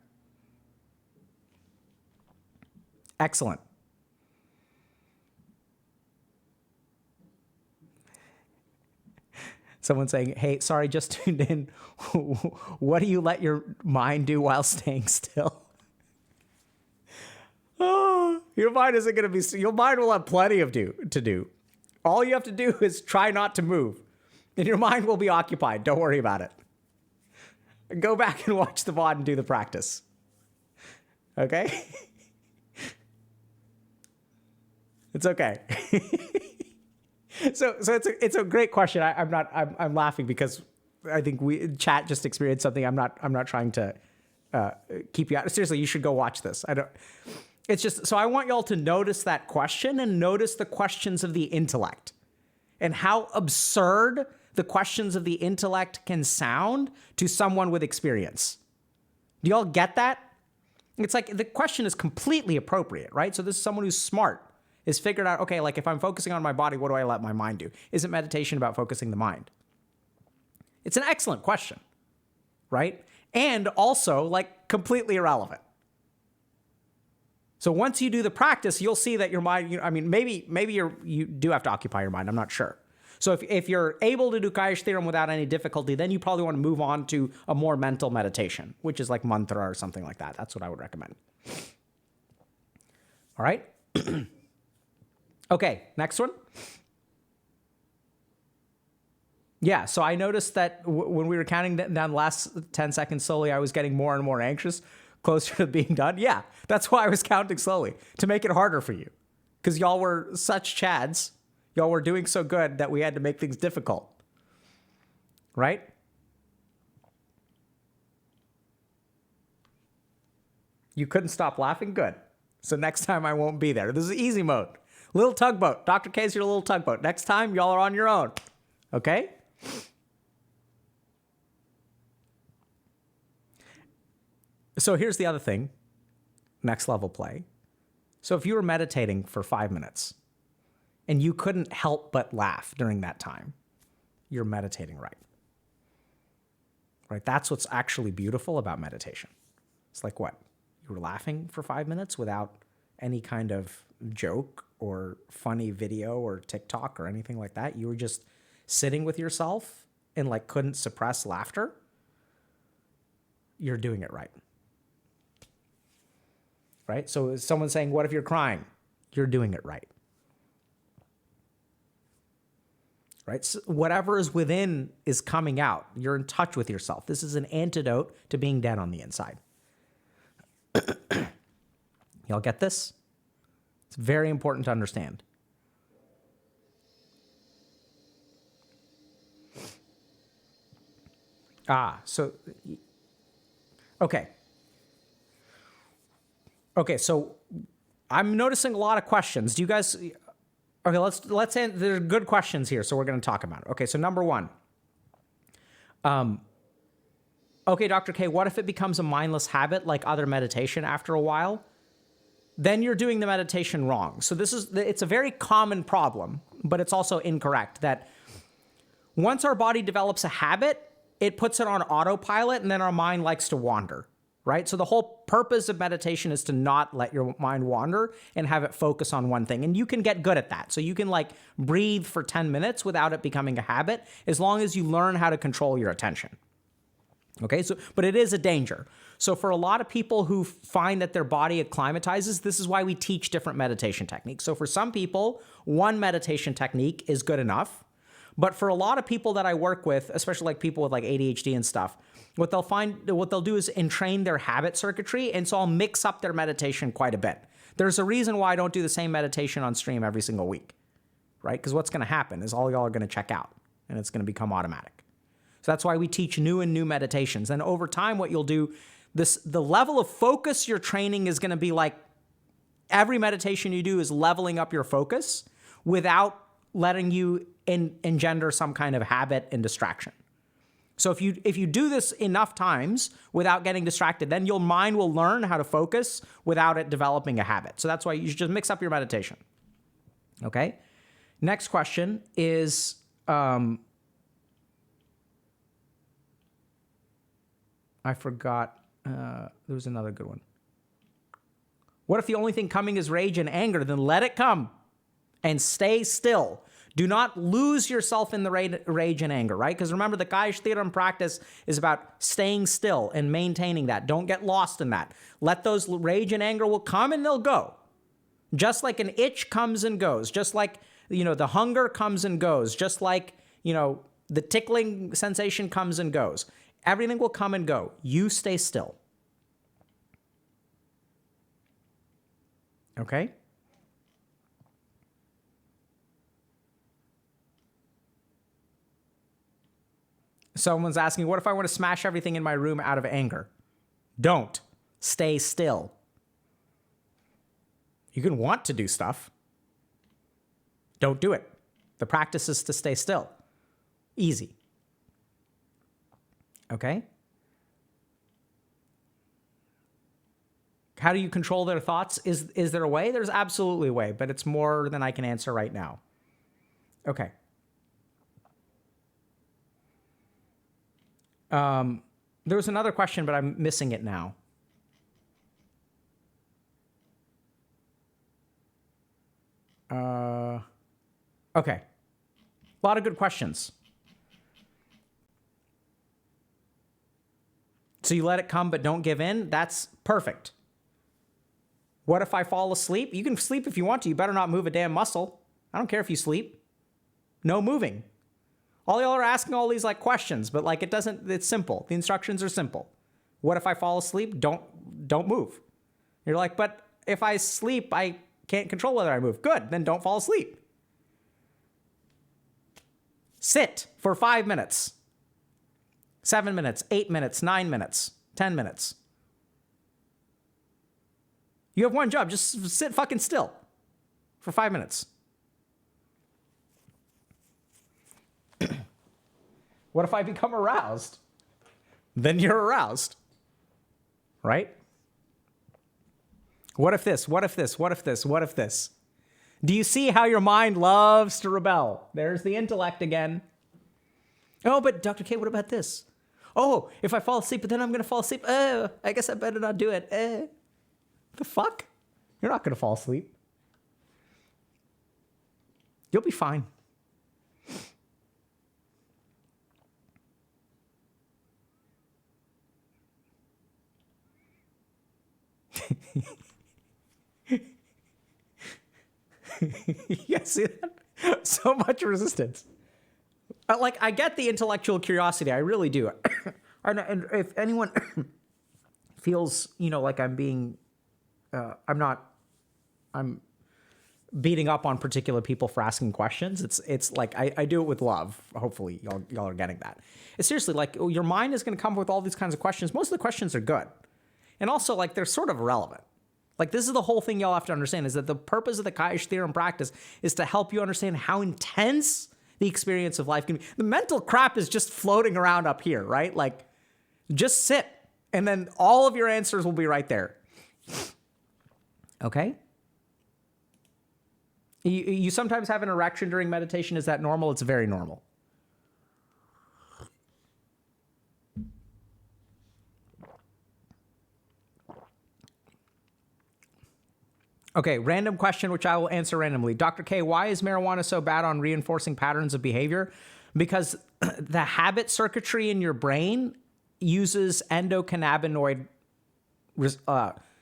Excellent. Someone saying, hey, sorry, just tuned in. What do you let your mind do while staying still? Oh, your mind isn't going to be, your mind will have plenty to do. All you have to do is try not to move, and your mind will be occupied. Don't worry about it. Go back and watch the VOD and do the practice. Okay? It's okay. So it's a great question. I'm laughing because I think chat just experienced something. I'm not trying to keep you out. Seriously, you should go watch this. It's just, so I want y'all to notice that question and notice the questions of the intellect. and how absurd the questions of the intellect can sound to someone with experience. Do y'all get that? It's like the question is completely appropriate, right? So this is someone who's smart, is figured out, okay, like if I'm focusing on my body, what do I let my mind do? Isn't meditation about focusing the mind? It's an excellent question, right? And also like completely irrelevant. So once you do the practice, you'll see that your mind, I mean, maybe you do have to occupy your mind. I'm not sure. So if you're able to do Sthairyam without any difficulty, then you probably want to move on to a more mental meditation, which is like mantra or something like that. That's what I would recommend. All right. Okay, next one. Yeah, so I noticed that when we were counting down the last 10 seconds slowly, I was getting more and more anxious, closer to being done. Yeah, that's why I was counting slowly, to make it harder for you. Because y'all were such chads. Y'all were doing so good that we had to make things difficult. Right? You couldn't stop laughing? Good. So next time I won't be there. This is easy mode. Little tugboat. Dr. K's your little tugboat. Next time, y'all are on your own. Okay? So here's the other thing. Next level play. So if you were meditating for 5 minutes and you couldn't help but laugh during that time, you're meditating right. Right? That's what's actually beautiful about meditation. It's like what? You were laughing for 5 minutes without any kind of joke or funny video or TikTok or anything like that. You were just sitting with yourself and like couldn't suppress laughter. You're doing it right. Right? So someone's saying, what if you're crying? You're doing it right. Right? So whatever is within is coming out. You're in touch with yourself. This is an antidote to being dead on the inside. Y'all get this? It's very important to understand. Okay. Okay, so I'm noticing a lot of questions. Do you guys... Okay, let's say there are good questions here, so we're going to talk about it. Okay, so number one. Okay, Dr. K, what if it becomes a mindless habit like other meditation after a while? Then you're doing the meditation wrong. So it's a very common problem, but it's also incorrect that once our body develops a habit, it puts it on autopilot and then our mind likes to wander, right? So the whole purpose of meditation is to not let your mind wander and have it focus on one thing. And you can get good at that. So you can like breathe for 10 minutes without it becoming a habit, as long as you learn how to control your attention. Okay, but it is a danger. So for a lot of people who find that their body acclimatizes, this is why we teach different meditation techniques. So for some people, one meditation technique is good enough. But for a lot of people that I work with, especially like people with like ADHD and stuff, what they'll do is entrain their habit circuitry. And so I'll mix up their meditation quite a bit. There's a reason why I don't do the same meditation on stream every single week, right? Because what's going to happen is all y'all are going to check out and it's going to become automatic. So that's why we teach new meditations. And over time, what you'll do, the level of focus you're training is going to be like every meditation you do is leveling up your focus without letting you engender some kind of habit and distraction. So if you do this enough times without getting distracted, then your mind will learn how to focus without it developing a habit. So that's why you should just mix up your meditation. Okay? Next question is... I forgot. There was another good one. What if the only thing coming is rage and anger? Then let it come and stay still. Do not lose yourself in the rage and anger, right? Because remember, the Sthairyam practice is about staying still and maintaining that. Don't get lost in that. Let those rage and anger will come and they'll go. Just like an itch comes and goes. Just like, the hunger comes and goes. Just like, the tickling sensation comes and goes. Everything will come and go. You stay still. Okay? Someone's asking, what if I want to smash everything in my room out of anger? Don't. Stay still. You can want to do stuff. Don't do it. The practice is to stay still. Easy. Okay? How do you control their thoughts? Is there a way? There's absolutely a way, but it's more than I can answer right now. Okay. There was another question, but I'm missing it now. Okay. A lot of good questions. So you let it come, but don't give in? That's perfect. What if I fall asleep? You can sleep if you want to. You better not move a damn muscle. I don't care if you sleep. No moving. All y'all are asking all these like questions, but like it's simple. The instructions are simple. What if I fall asleep? Don't move. You're like, but if I sleep, I can't control whether I move. Good, then don't fall asleep. Sit for 5 minutes, 7 minutes, 8 minutes, 9 minutes, 10 minutes. You have one job, just sit fucking still for 5 minutes. What if I become aroused? Then you're aroused, right? What if this? What if this? What if this? What if this? Do you see how your mind loves to rebel? There's the intellect again. Oh, but Dr. K, what about this? Oh, if I fall asleep, but then I'm going to fall asleep. I guess I better not do it. The fuck? You're not going to fall asleep. You'll be fine. You guys see that? So much resistance. Like, I get the intellectual curiosity. I really do. And if anyone feels, like I'm being, I'm beating up on particular people for asking questions. It's like, I do it with love. Hopefully y'all are getting that. It's seriously like your mind is going to come up with all these kinds of questions. Most of the questions are good. And also like, they're sort of irrelevant. Like, this is the whole thing y'all have to understand, is that the purpose of the Sthairyam practice is to help you understand how intense the experience of life can be. The mental crap is just floating around up here, right? Like, just sit, and then all of your answers will be right there. Okay? You sometimes have an erection during meditation. Is that normal? It's very normal. Okay, random question, which I will answer randomly. Dr. K, why is marijuana so bad on reinforcing patterns of behavior? Because the habit circuitry in your brain uses endocannabinoid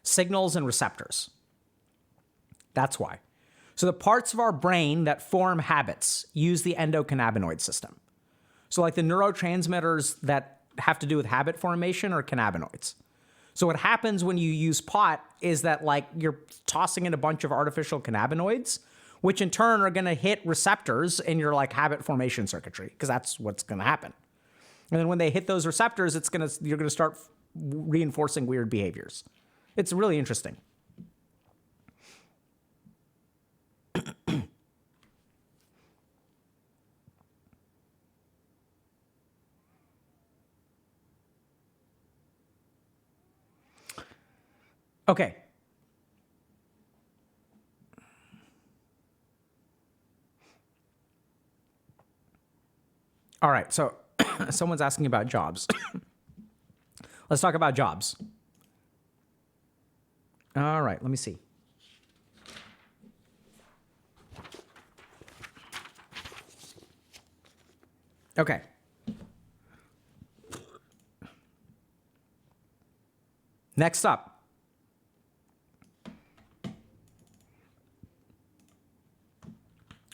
signals and receptors. That's why. So the parts of our brain that form habits use the endocannabinoid system. So like the neurotransmitters that have to do with habit formation are cannabinoids. So what happens when you use pot is that like you're tossing in a bunch of artificial cannabinoids, which in turn are going to hit receptors in your like habit formation circuitry, because that's what's going to happen. And then when they hit those receptors, you're going to start reinforcing weird behaviors. It's really interesting. Okay. All right, so someone's asking about jobs. Let's talk about jobs. All right, let me see. Okay. Next up.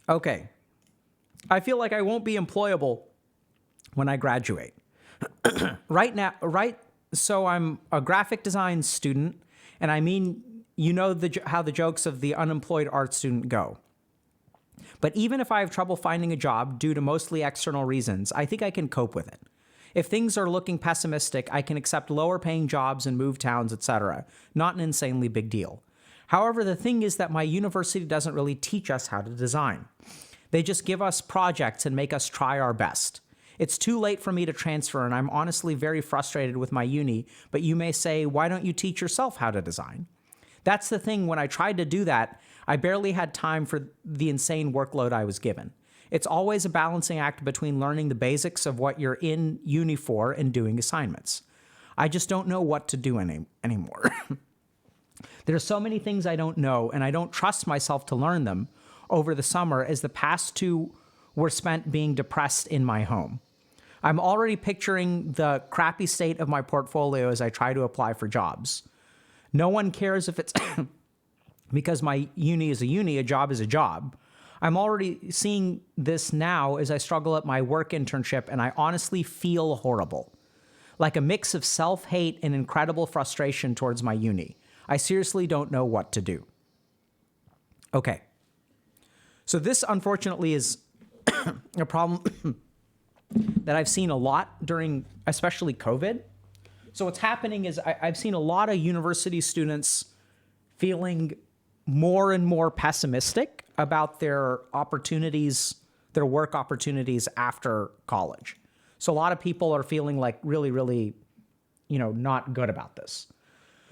Okay. I feel like I won't be employable when I graduate. So I'm a graphic design student, and I mean, how the jokes of the unemployed art student go. But even if I have trouble finding a job due to mostly external reasons, I think I can cope with it. If things are looking pessimistic, I can accept lower paying jobs and move towns, etc. Not an insanely big deal. However, the thing is that my university doesn't really teach us how to design. They just give us projects and make us try our best. It's too late for me to transfer, and I'm honestly very frustrated with my uni, but you may say, why don't you teach yourself how to design? That's the thing. When I tried to do that, I barely had time for the insane workload I was given. It's always a balancing act between learning the basics of what you're in uni for and doing assignments. I just don't know what to do anymore. There are so many things I don't know, and I don't trust myself to learn them over the summer, as the past 2 were spent being depressed in my home. I'm already picturing the crappy state of my portfolio as I try to apply for jobs. No one cares if it's because my uni is a uni, a job is a job. I'm already seeing this now as I struggle at my work internship, and I honestly feel horrible. Like a mix of self-hate and incredible frustration towards my uni. I seriously don't know what to do. Okay. So this, unfortunately, is a problem that I've seen a lot during, especially COVID. So what's happening is I've seen a lot of university students feeling more and more pessimistic about their opportunities, their work opportunities after college. So a lot of people are feeling like really, really, not good about this.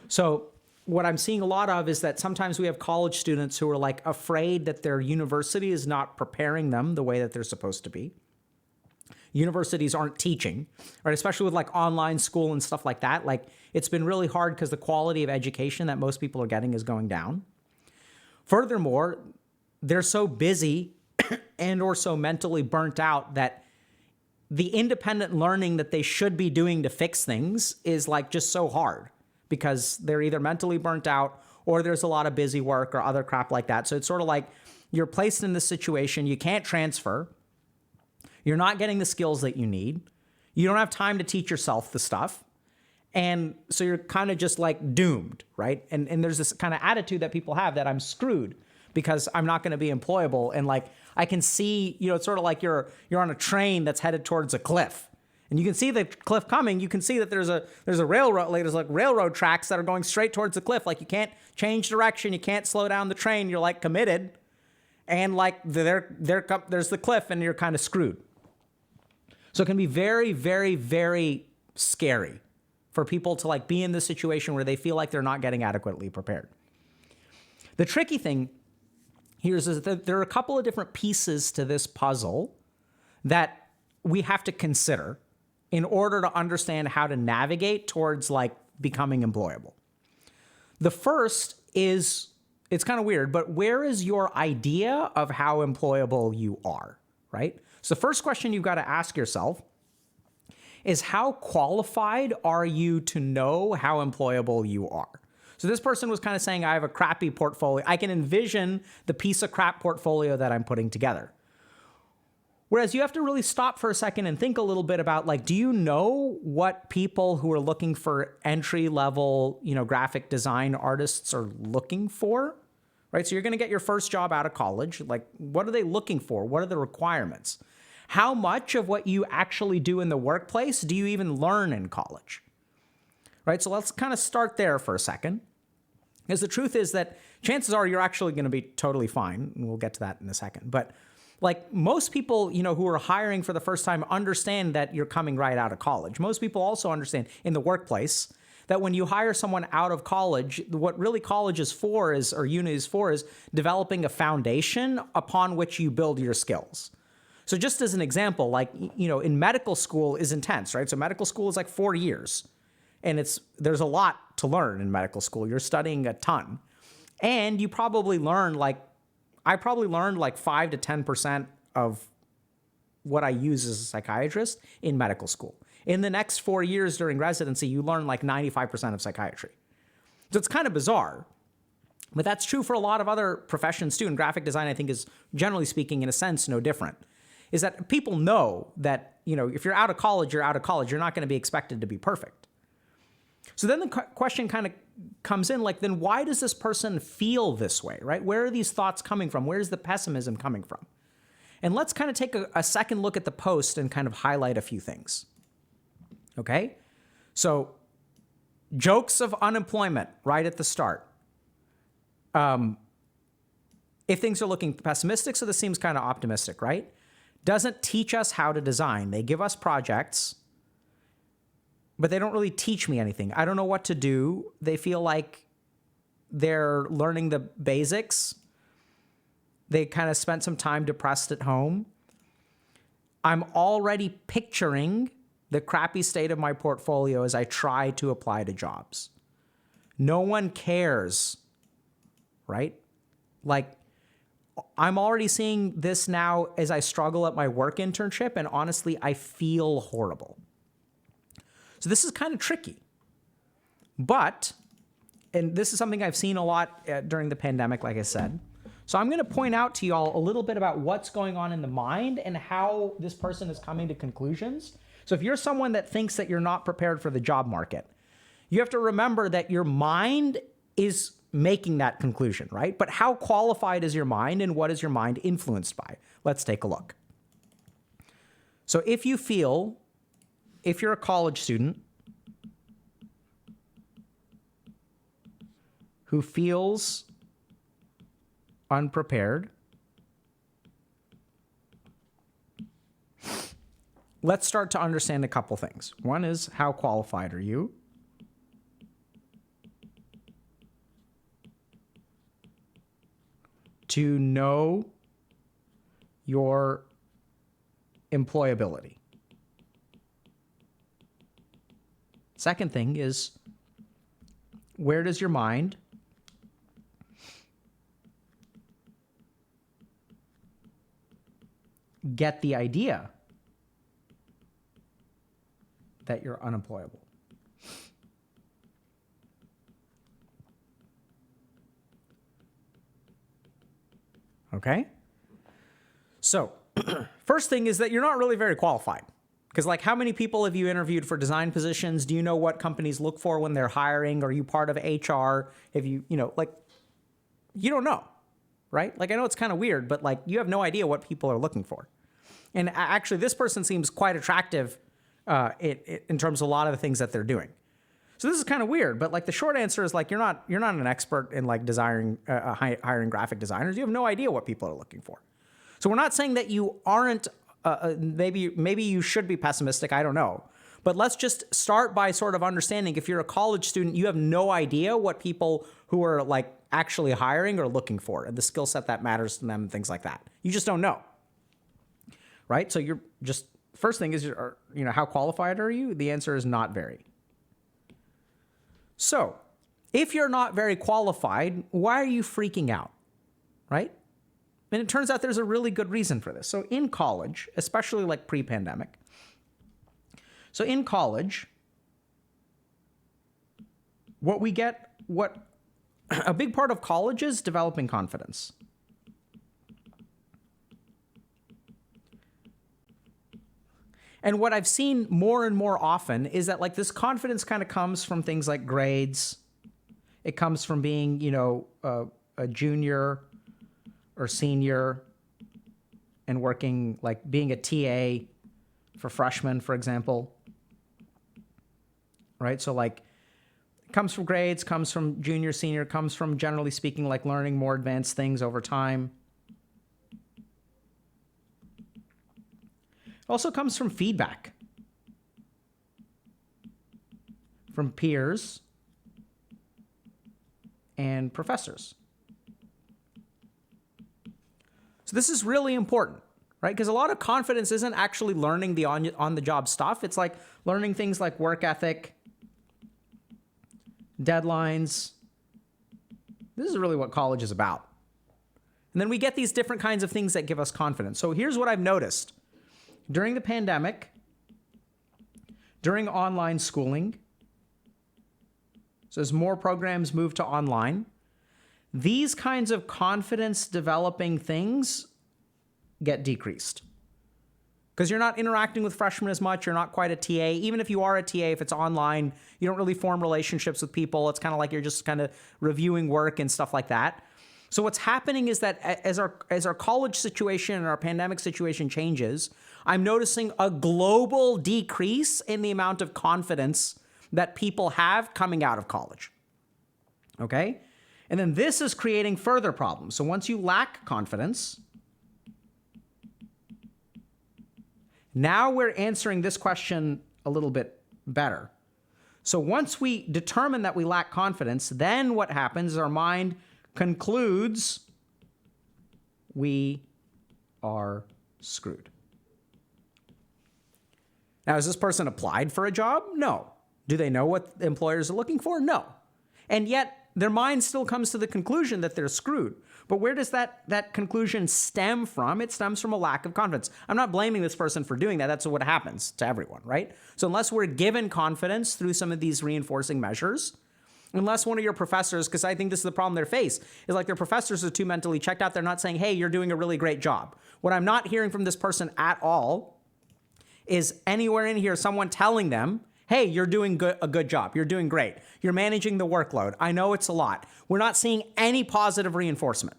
So what I'm seeing a lot of is that sometimes we have college students who are like afraid that their university is not preparing them the way that they're supposed to be. Universities aren't teaching, right? Especially with like online school and stuff like that. Like it's been really hard because the quality of education that most people are getting is going down. Furthermore, they're so busy and or so mentally burnt out that the independent learning that they should be doing to fix things is like just so hard because they're either mentally burnt out or there's a lot of busy work or other crap like that. So it's sort of like you're placed in this situation, you can't transfer. You're not getting the skills that you need. You don't have time to teach yourself the stuff. And so you're kind of just like doomed, right? And there's this kind of attitude that people have that I'm screwed because I'm not going to be employable. And like, I can see, it's sort of like you're on a train that's headed towards a cliff. And you can see the cliff coming. You can see that there's a railroad, like there's like railroad tracks that are going straight towards the cliff. Like you can't change direction. You can't slow down the train. You're like committed. And like there's the cliff and you're kind of screwed. So it can be very, very, very scary for people to like be in this situation where they feel like they're not getting adequately prepared. The tricky thing here is that there are a couple of different pieces to this puzzle that we have to consider in order to understand how to navigate towards like becoming employable. The first is, it's kind of weird, but where is your idea of how employable you are, right? So the first question you've got to ask yourself is how qualified are you to know how employable you are? So this person was kind of saying, I have a crappy portfolio. I can envision the piece of crap portfolio that I'm putting together. Whereas you have to really stop for a second and think a little bit about like, do you know what people who are looking for entry-level, graphic design artists are looking for? Right? So you're going to get your first job out of college. Like, what are they looking for? What are the requirements? How much of what you actually do in the workplace do you even learn in college? Right? So let's kind of start there for a second. Because the truth is that chances are you're actually going to be totally fine. And we'll get to that in a second. But like most people, who are hiring for the first time understand that you're coming right out of college. Most people also understand in the workplace that when you hire someone out of college, what really college is for is, or uni is for, is developing a foundation upon which you build your skills. So just as an example, like, in medical school is intense, right? So medical school is like 4 years. And there's a lot to learn in medical school. You're studying a ton. And you probably learn I probably learned like 5 to 10% of what I use as a psychiatrist in medical school. In the next 4 years during residency, you learn like 95% of psychiatry. So it's kind of bizarre. But that's true for a lot of other professions too. And graphic design, I think, is generally speaking, in a sense, no different. Is that people know that, if you're out of college, you're out of college. You're not going to be expected to be perfect. So then the question kind of comes in, like, then why does this person feel this way, right? Where are these thoughts coming from? Where's the pessimism coming from? And let's kind of take a second look at the post and kind of highlight a few things. Okay? So jokes of unemployment right at the start. if things are looking pessimistic, so this seems kind of optimistic, right? Doesn't teach us how to design. They give us projects, but they don't really teach me anything. I don't know what to do. They feel like they're learning the basics. They kind of spent some time depressed at home. I'm already picturing the crappy state of my portfolio as I try to apply to jobs. No one cares, right? Like, I'm already seeing this now as I struggle at my work internship, and honestly, I feel horrible. So this is kind of tricky. But, and this is something I've seen a lot during the pandemic, like I said. So I'm going to point out to y'all a little bit about what's going on in the mind and how this person is coming to conclusions. So if you're someone that thinks that you're not prepared for the job market, you have to remember that your mind is making that conclusion, right? But how qualified is your mind, and what is your mind influenced by? Let's take a look. So if you're a college student who feels unprepared, let's start to understand a couple things. One is, how qualified are you? To know your employability. Second thing is, where does your mind get the idea that you're unemployable? Okay? So, first thing is that you're not really very qualified. Because, like, how many people have you interviewed for design positions? Do you know what companies look for when they're hiring? Are you part of HR? Have you don't know, right? Like, I know it's kind of weird, but, like, you have no idea what people are looking for. And actually, this person seems quite attractive in terms of a lot of the things that they're doing. So this is kind of weird, but, like, the short answer is, like, you're not an expert in, like, hiring graphic designers. You have no idea what people are looking for. So we're not saying that you aren't. Maybe you should be pessimistic. I don't know. But let's just start by sort of understanding, if you're a college student, you have no idea what people who are, like, actually hiring are looking for, and the skill set that matters to them and things like that. You just don't know, right? So you're just, first thing is, how qualified are you? The answer is not very. So if you're not very qualified, why are you freaking out, right? And it turns out there's a really good reason for this. So in college, especially like pre-pandemic, so in college, a big part of college is developing confidence. And what I've seen more and more often is that, like, this confidence kind of comes from things like grades. It comes from being, a junior or senior and working, like, being a TA for freshmen, for example. Right? So, like, it comes from grades, comes from junior, senior, comes from, generally speaking, like, learning more advanced things over time. It also comes from feedback from peers and professors. So this is really important, right? Because a lot of confidence isn't actually learning the on-the-job stuff. It's like learning things like work ethic, deadlines. This is really what college is about. And then we get these different kinds of things that give us confidence. So here's what I've noticed. During the pandemic, during online schooling, so as more programs move to online, these kinds of confidence developing things get decreased. Because you're not interacting with freshmen as much, you're not quite a TA. Even if you are a TA, if it's online, you don't really form relationships with people. It's kind of like you're just kind of reviewing work and stuff like that. So what's happening is that as our college situation and our pandemic situation changes, I'm noticing a global decrease in the amount of confidence that people have coming out of college. Okay? And then this is creating further problems. So once you lack confidence, now we're answering this question a little bit better. So once we determine that we lack confidence, then what happens is our mind concludes we are screwed. Now, has this person applied for a job? No. Do they know what employers are looking for? No. And yet their mind still comes to the conclusion that they're screwed. But where does that conclusion stem from? It stems from a lack of confidence. I'm not blaming this person for doing that. That's what happens to everyone, right? So unless we're given confidence through some of these reinforcing measures, unless one of your professors, because I think this is the problem they face, is like their professors are too mentally checked out. They're not saying, hey, you're doing a really great job. What I'm not hearing from this person at all is anywhere in here someone telling them, hey, you're doing a good job. You're doing great. You're managing the workload. I know it's a lot. We're not seeing any positive reinforcement.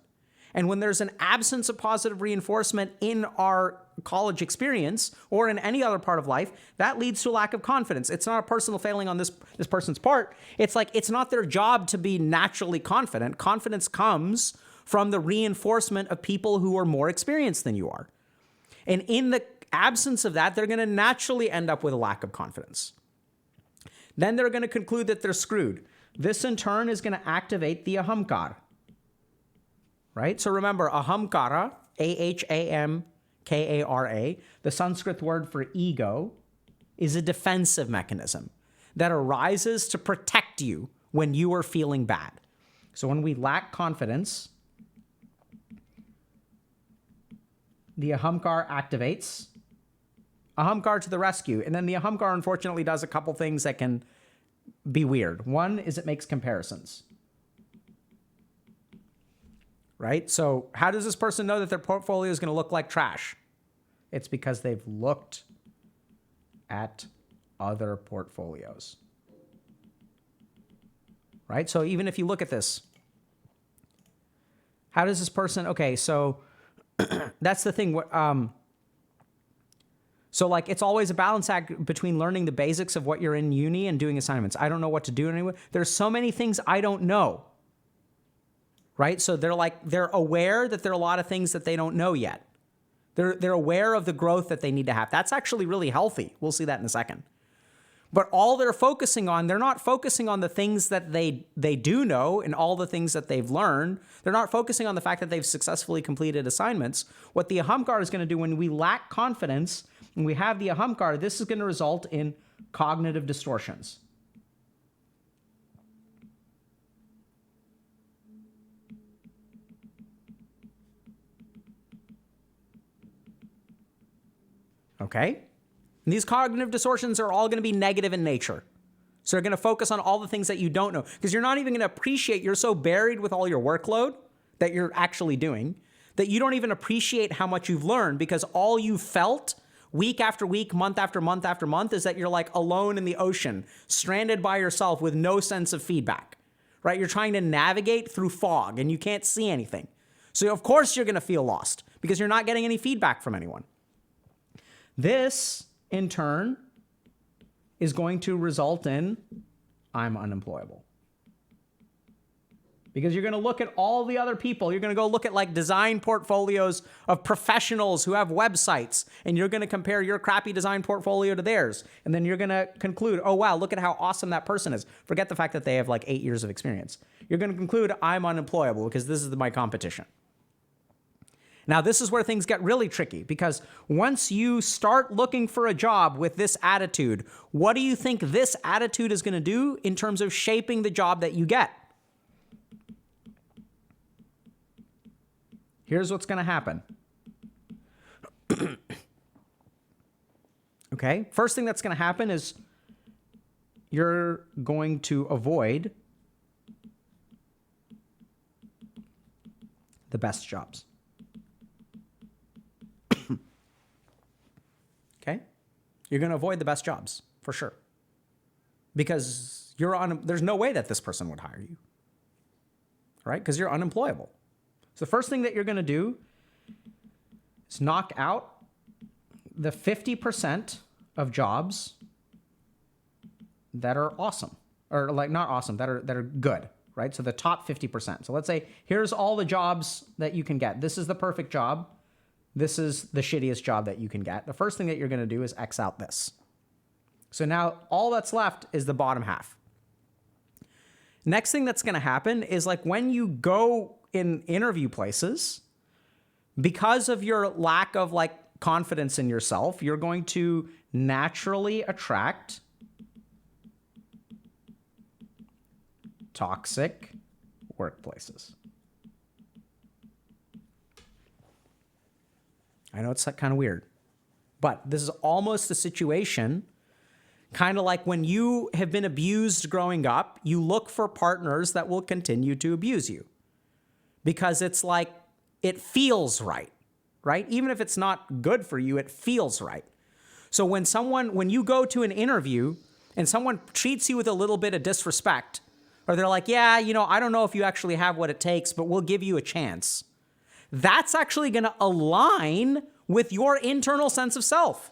And when there's an absence of positive reinforcement in our college experience or in any other part of life, that leads to a lack of confidence. It's not a personal failing on this person's part. It's like it's not their job to be naturally confident. Confidence comes from the reinforcement of people who are more experienced than you are. And in the absence of that, they're going to naturally end up with a lack of confidence. Then they're going to conclude that they're screwed. This in turn is going to activate the ahamkar. Right? So remember, ahamkara, A-H-A-M-K-A-R-A, the Sanskrit word for ego, is a defensive mechanism that arises to protect you when you are feeling bad. So when we lack confidence, the ahamkar activates. Ahamkar to the rescue. And then the ahamkar, unfortunately, does a couple things that can be weird. One is it makes comparisons. Right? So how does this person know that their portfolio is going to look like trash? It's because they've looked at other portfolios. Right? So even if you look at this, how does this person, okay, so that's the thing. So like it's always a balance act between learning the basics of what you're in uni and doing assignments. I don't know what to do anyway. There's so many things I don't know. Right? So they're aware that there are a lot of things that they don't know yet. They're aware of the growth that they need to have. That's actually really healthy. We'll see that in a second. But all they're focusing on, they're not focusing on the things that they do know and all the things that they've learned. They're not focusing on the fact that they've successfully completed assignments. What the ahamkar is going to do when we lack confidence, when we have the ahamkar, this is going to result in cognitive distortions. Okay? And these cognitive distortions are all going to be negative in nature. So they're going to focus on all the things that you don't know. Because you're not even going to appreciate, you're so buried with all your workload that you're actually doing, that you don't even appreciate how much you've learned, because all you felt week after week, month after month after month is that you're like alone in the ocean, stranded by yourself with no sense of feedback, right? You're trying to navigate through fog and you can't see anything. So of course you're going to feel lost because you're not getting any feedback from anyone. This, in turn, is going to result in I'm unemployable. Because you're going to look at all the other people. You're going to go look at like design portfolios of professionals who have websites, and you're going to compare your crappy design portfolio to theirs. And then you're going to conclude, oh, wow, look at how awesome that person is. Forget the fact that they have like 8 years of experience. You're going to conclude I'm unemployable because this is my competition. Now, this is where things get really tricky, because once you start looking for a job with this attitude, what do you think this attitude is going to do in terms of shaping the job that you get? Here's what's going to happen. Okay, first thing that's going to happen is you're going to avoid the best jobs. Okay? You're going to avoid the best jobs, for sure. Because there's no way that this person would hire you. Right? Because you're unemployable. So the first thing that you're going to do is knock out the 50% of jobs that are awesome. Or like not awesome, that are good, right? So the top 50%. So let's say here's all the jobs that you can get. This is the perfect job. This is the shittiest job that you can get. The first thing that you're going to do is X out this. So now all that's left is the bottom half. Next thing that's going to happen is like when you go in interview places, because of your lack of like confidence in yourself, you're going to naturally attract toxic workplaces. I know it's kind of weird, but this is almost a situation kind of like when you have been abused growing up, you look for partners that will continue to abuse you because it's like, it feels right, right? Even if it's not good for you, it feels right. So when you go to an interview and someone treats you with a little bit of disrespect, or they're like, yeah, I don't know if you actually have what it takes, but we'll give you a chance. That's actually going to align with your internal sense of self.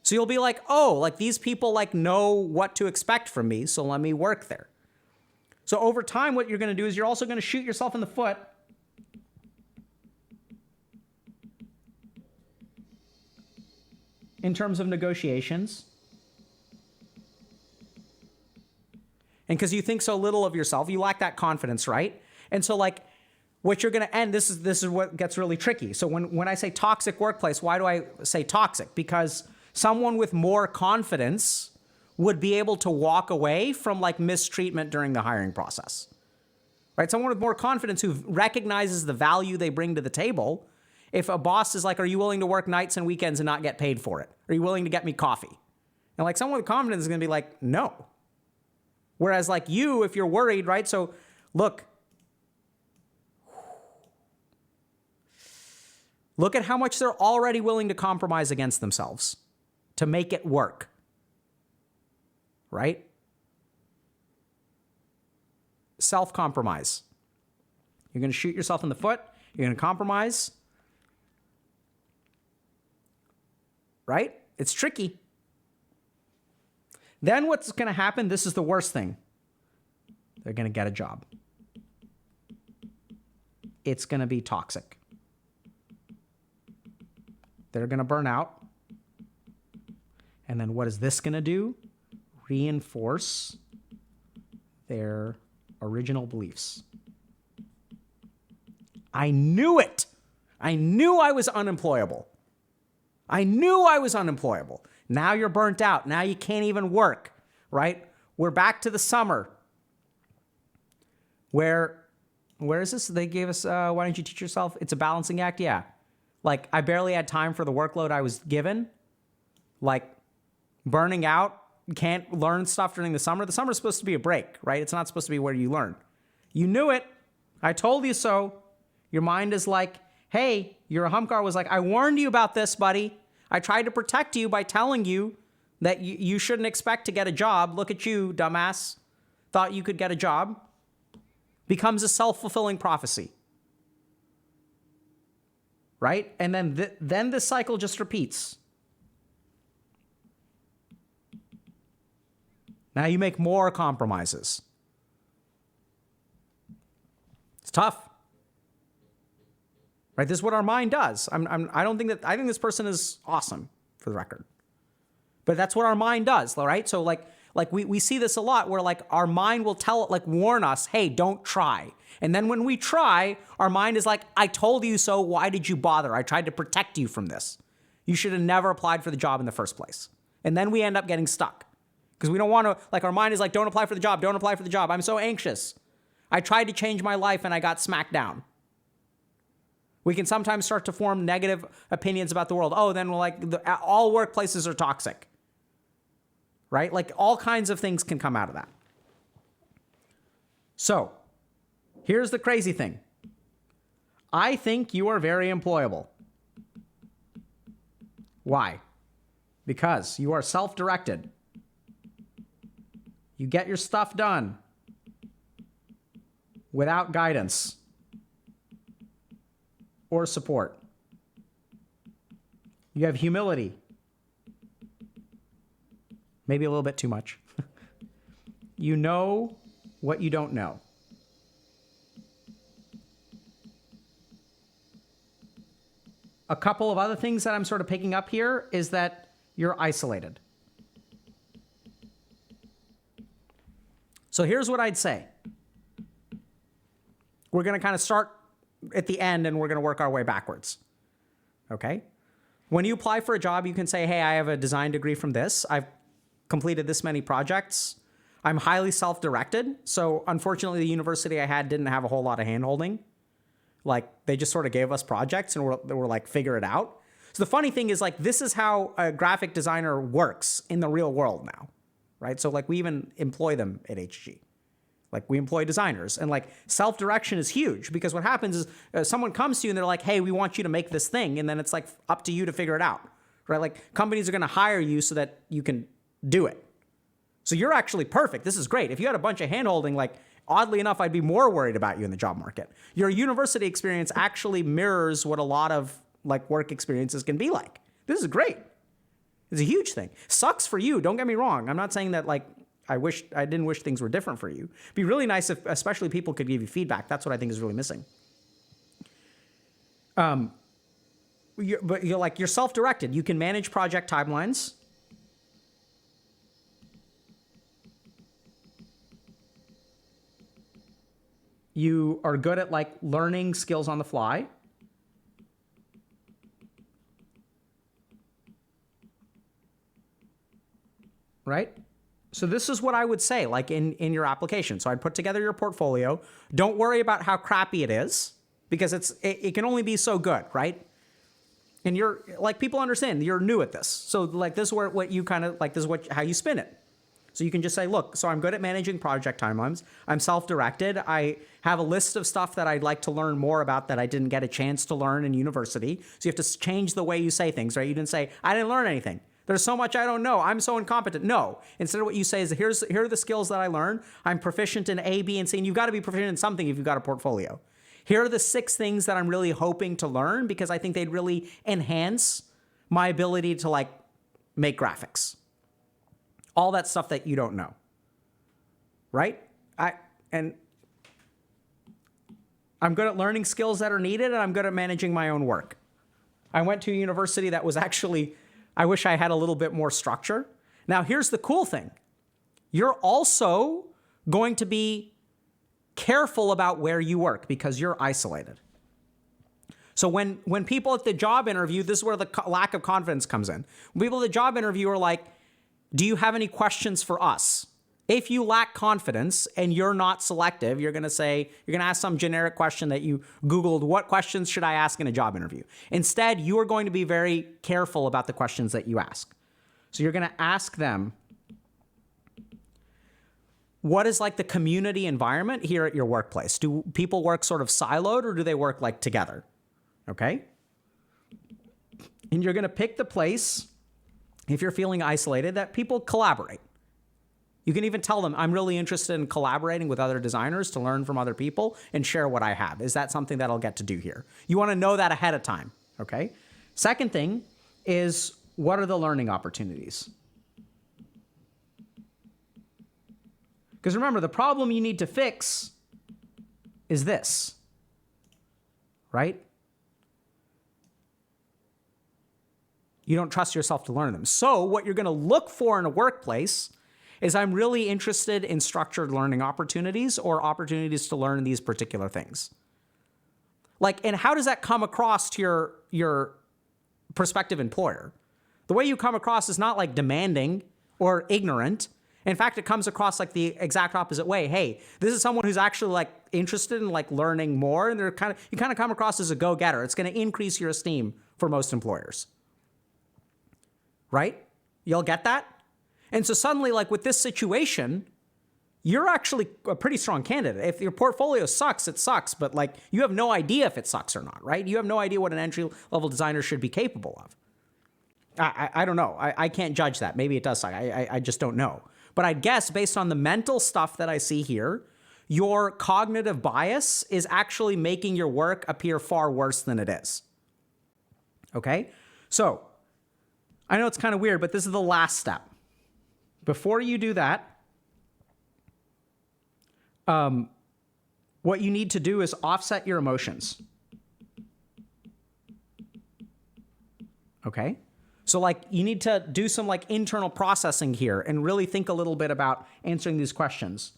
So you'll be like, oh, like these people like know what to expect from me, so let me work there. So over time, what you're going to do is you're also going to shoot yourself in the foot in terms of negotiations. And because you think so little of yourself, you lack that confidence, right? And so like what you're going to end, this is what gets really tricky. So when I say toxic workplace, why do I say toxic? Because someone with more confidence would be able to walk away from like mistreatment during the hiring process, right? Someone with more confidence who recognizes the value they bring to the table. If a boss is like, are you willing to work nights and weekends and not get paid for it? Are you willing to get me coffee? And like someone with confidence is going to be like, no. Whereas like you, if you're worried, right? So look at how much they're already willing to compromise against themselves to make it work, right? Self-compromise. You're going to shoot yourself in the foot. You're going to compromise, right? It's tricky. Then what's going to happen? This is the worst thing. They're going to get a job. It's going to be toxic. They're going to burn out. And then what is this going to do? Reinforce their original beliefs. I knew it. I knew I was unemployable. I knew I was unemployable. Now you're burnt out. Now you can't even work, right? We're back to the summer where is this? They gave us, why don't you teach yourself? It's a balancing act. Yeah. Like I barely had time for the workload I was given. Like burning out, can't learn stuff during the summer. The summer's supposed to be a break, right? It's not supposed to be where you learn. You knew it. I told you so. Your mind is like, hey, your humcar was like, I warned you about this, buddy. I tried to protect you by telling you that you shouldn't expect to get a job. Look at you, dumbass. Thought you could get a job. Becomes a self-fulfilling prophecy. Right? And then this cycle just repeats. Now you make more compromises. It's tough. Right? This is what our mind does. I think this person is awesome, for the record. But that's what our mind does, right? So like we see this a lot where like our mind will warn us, hey, don't try. And then when we try, our mind is like, I told you so. Why did you bother? I tried to protect you from this. You should have never applied for the job in the first place. And then we end up getting stuck because we don't want to, like our mind is like, don't apply for the job. Don't apply for the job. I'm so anxious. I tried to change my life and I got smacked down. We can sometimes start to form negative opinions about the world. Oh, then all workplaces are toxic, right? Like all kinds of things can come out of that. So here's the crazy thing. I think you are very employable. Why? Because you are self-directed. You get your stuff done without guidance or support. You have humility. Maybe a little bit too much. You know what you don't know. A couple of other things that I'm sort of picking up here is that you're isolated. So here's what I'd say. We're going to kind of start at the end and we're going to work our way backwards. Okay? When you apply for a job, you can say, hey, I have a design degree from this. I've completed this many projects. I'm highly self-directed. So unfortunately, the university I had didn't have a whole lot of hand-holding. Like, they just sort of gave us projects and we're like, figure it out. So the funny thing is, like, this is how a graphic designer works in the real world now, right? So, like, we even employ them at HG. Like, we employ designers. And, like, self-direction is huge because what happens is someone comes to you and they're like, hey, we want you to make this thing. And then it's, like, up to you to figure it out, right? Like, companies are going to hire you so that you can do it. So you're actually perfect. This is great. If you had a bunch of hand-holding, like, oddly enough, I'd be more worried about you in the job market. Your university experience actually mirrors what a lot of, like, work experiences can be like. This is great. It's a huge thing. Sucks for you. Don't get me wrong. I'm not saying that, like, I didn't wish things were different for you. It'd be really nice if especially people could give you feedback. That's what I think is really missing. But you're self-directed. You can manage project timelines. You are good at, like, learning skills on the fly. Right? So this is what I would say, like, in your application. So I'd put together your portfolio. Don't worry about how crappy it is because it can only be so good, right? And you're, like, people understand you're new at this. So, like, this is what you kind of, like, this is how you spin it. So you can just say, look, so I'm good at managing project timelines. I'm self-directed. I have a list of stuff that I'd like to learn more about that I didn't get a chance to learn in university. So you have to change the way you say things, right? You didn't say, I didn't learn anything. There's so much I don't know. I'm so incompetent. No. Instead of what you say is, here are the skills that I learned. I'm proficient in A, B, and C. And you've got to be proficient in something if you've got a portfolio. Here are the 6 things that I'm really hoping to learn because I think they'd really enhance my ability to, like, make graphics. All that stuff that you don't know, right? I'm good at learning skills that are needed, and I'm good at managing my own work. I went to a university that was actually, I wish I had a little bit more structure. Now, here's the cool thing. You're also going to be careful about where you work because you're isolated. So when people at the job interview, this is where the lack of confidence comes in. When people at the job interview are like, do you have any questions for us? If you lack confidence and you're not selective, you're going to ask some generic question that you Googled, what questions should I ask in a job interview? Instead, you are going to be very careful about the questions that you ask. So you're going to ask them, what is, like, the community environment here at your workplace? Do people work sort of siloed or do they work, like, together? Okay? And you're going to pick the place, if you're feeling isolated, that people collaborate. You can even tell them, I'm really interested in collaborating with other designers to learn from other people and share what I have. Is that something that I'll get to do here? You want to know that ahead of time, okay? Second thing is, what are the learning opportunities? Because remember, the problem you need to fix is this, right? You don't trust yourself to learn them. So what you're going to look for in a workplace is, I'm really interested in structured learning opportunities or opportunities to learn these particular things. Like, and how does that come across to your prospective employer? The way you come across is not like demanding or ignorant. In fact, it comes across like the exact opposite way. Hey, this is someone who's actually, like, interested in, like, learning more, and you kind of come across as a go-getter. It's going to increase your esteem for most employers. Right? You'll get that? And so suddenly, like, with this situation, you're actually a pretty strong candidate. If your portfolio sucks, it sucks, but, like, you have no idea if it sucks or not, right? You have no idea what an entry-level designer should be capable of. I don't know. I can't judge that. Maybe it does suck. I just don't know. But I'd guess, based on the mental stuff that I see here, your cognitive bias is actually making your work appear far worse than it is. Okay? So, I know it's kind of weird, but this is the last step. Before you do that, what you need to do is offset your emotions. Okay? So like you need to do some like internal processing here and really think a little bit about answering these questions.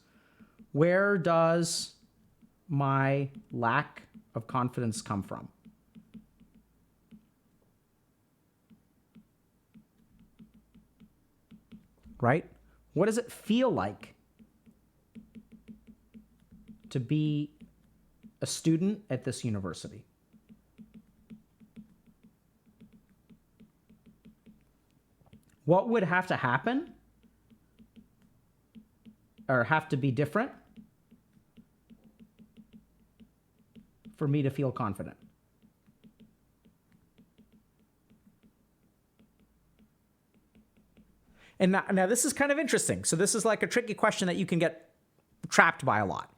Where does my lack of confidence come from? Right? What does it feel like to be a student at this university? What would have to happen or have to be different for me to feel confident? And now this is kind of interesting. So this is like a tricky question that you can get trapped by a lot.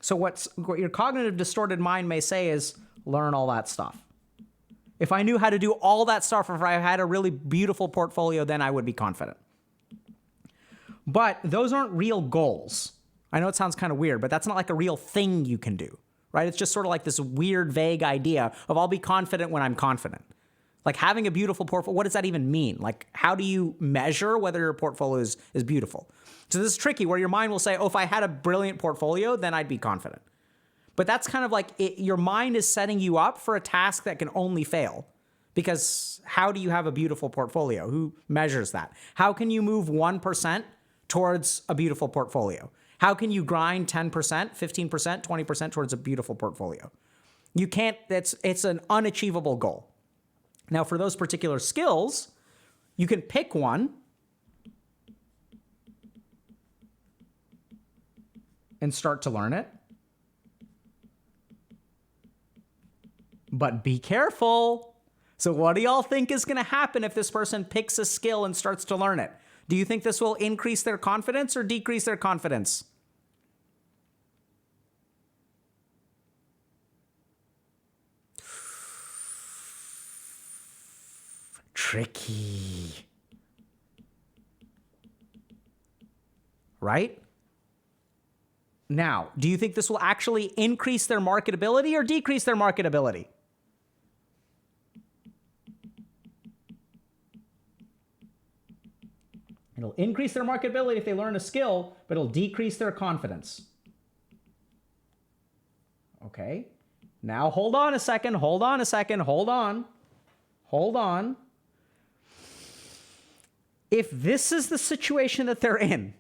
So what your cognitive distorted mind may say is learn all that stuff. If I knew how to do all that stuff, or if I had a really beautiful portfolio, then I would be confident. But those aren't real goals. I know it sounds kind of weird, but that's not like a real thing you can do, right? It's just sort of like this weird, vague idea of I'll be confident when I'm confident. Like having a beautiful portfolio, what does that even mean? Like how do you measure whether your portfolio is beautiful? So this is tricky where your mind will say, oh, if I had a brilliant portfolio, then I'd be confident. But that's kind of like your mind is setting you up for a task that can only fail. Because how do you have a beautiful portfolio? Who measures that? How can you move 1% towards a beautiful portfolio? How can you grind 10%, 15%, 20% towards a beautiful portfolio? You can't, it's an unachievable goal. Now, for those particular skills, you can pick one and start to learn it. But be careful. So what do y'all think is going to happen if this person picks a skill and starts to learn it? Do you think this will increase their confidence or decrease their confidence? Tricky. Right? Now, do you think this will actually increase their marketability or decrease their marketability? It'll increase their marketability if they learn a skill, but it'll decrease their confidence. Okay. Now, hold on a second. Hold on. If this is the situation that they're in,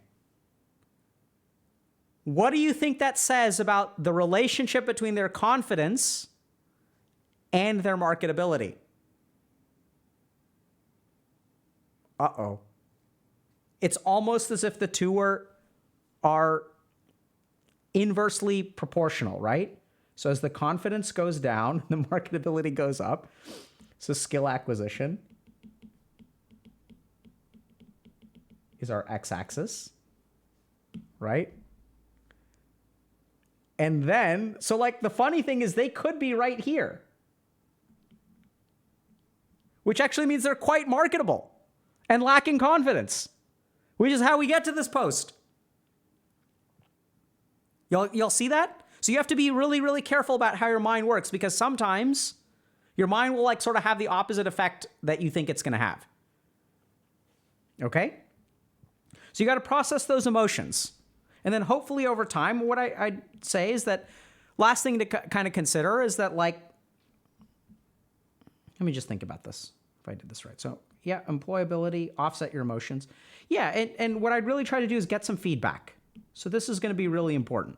what do you think that says about the relationship between their confidence and their marketability? Uh-oh. It's almost as if the two are inversely proportional, right? So as the confidence goes down, the marketability goes up. So skill acquisition is our x-axis, right? And then, so like the funny thing is they could be right here, which actually means they're quite marketable and lacking confidence, which is how we get to this post. Y'all see that? So you have to be really, really careful about how your mind works, because sometimes your mind will like sort of have the opposite effect that you think it's going to have. Okay? So you got to process those emotions. And then hopefully over time, what I'd say is that last thing to kind of consider is that like, let me just think about this, if I did this right. So yeah, employability, offset your emotions. Yeah, and what I'd really try to do is get some feedback. So this is going to be really important.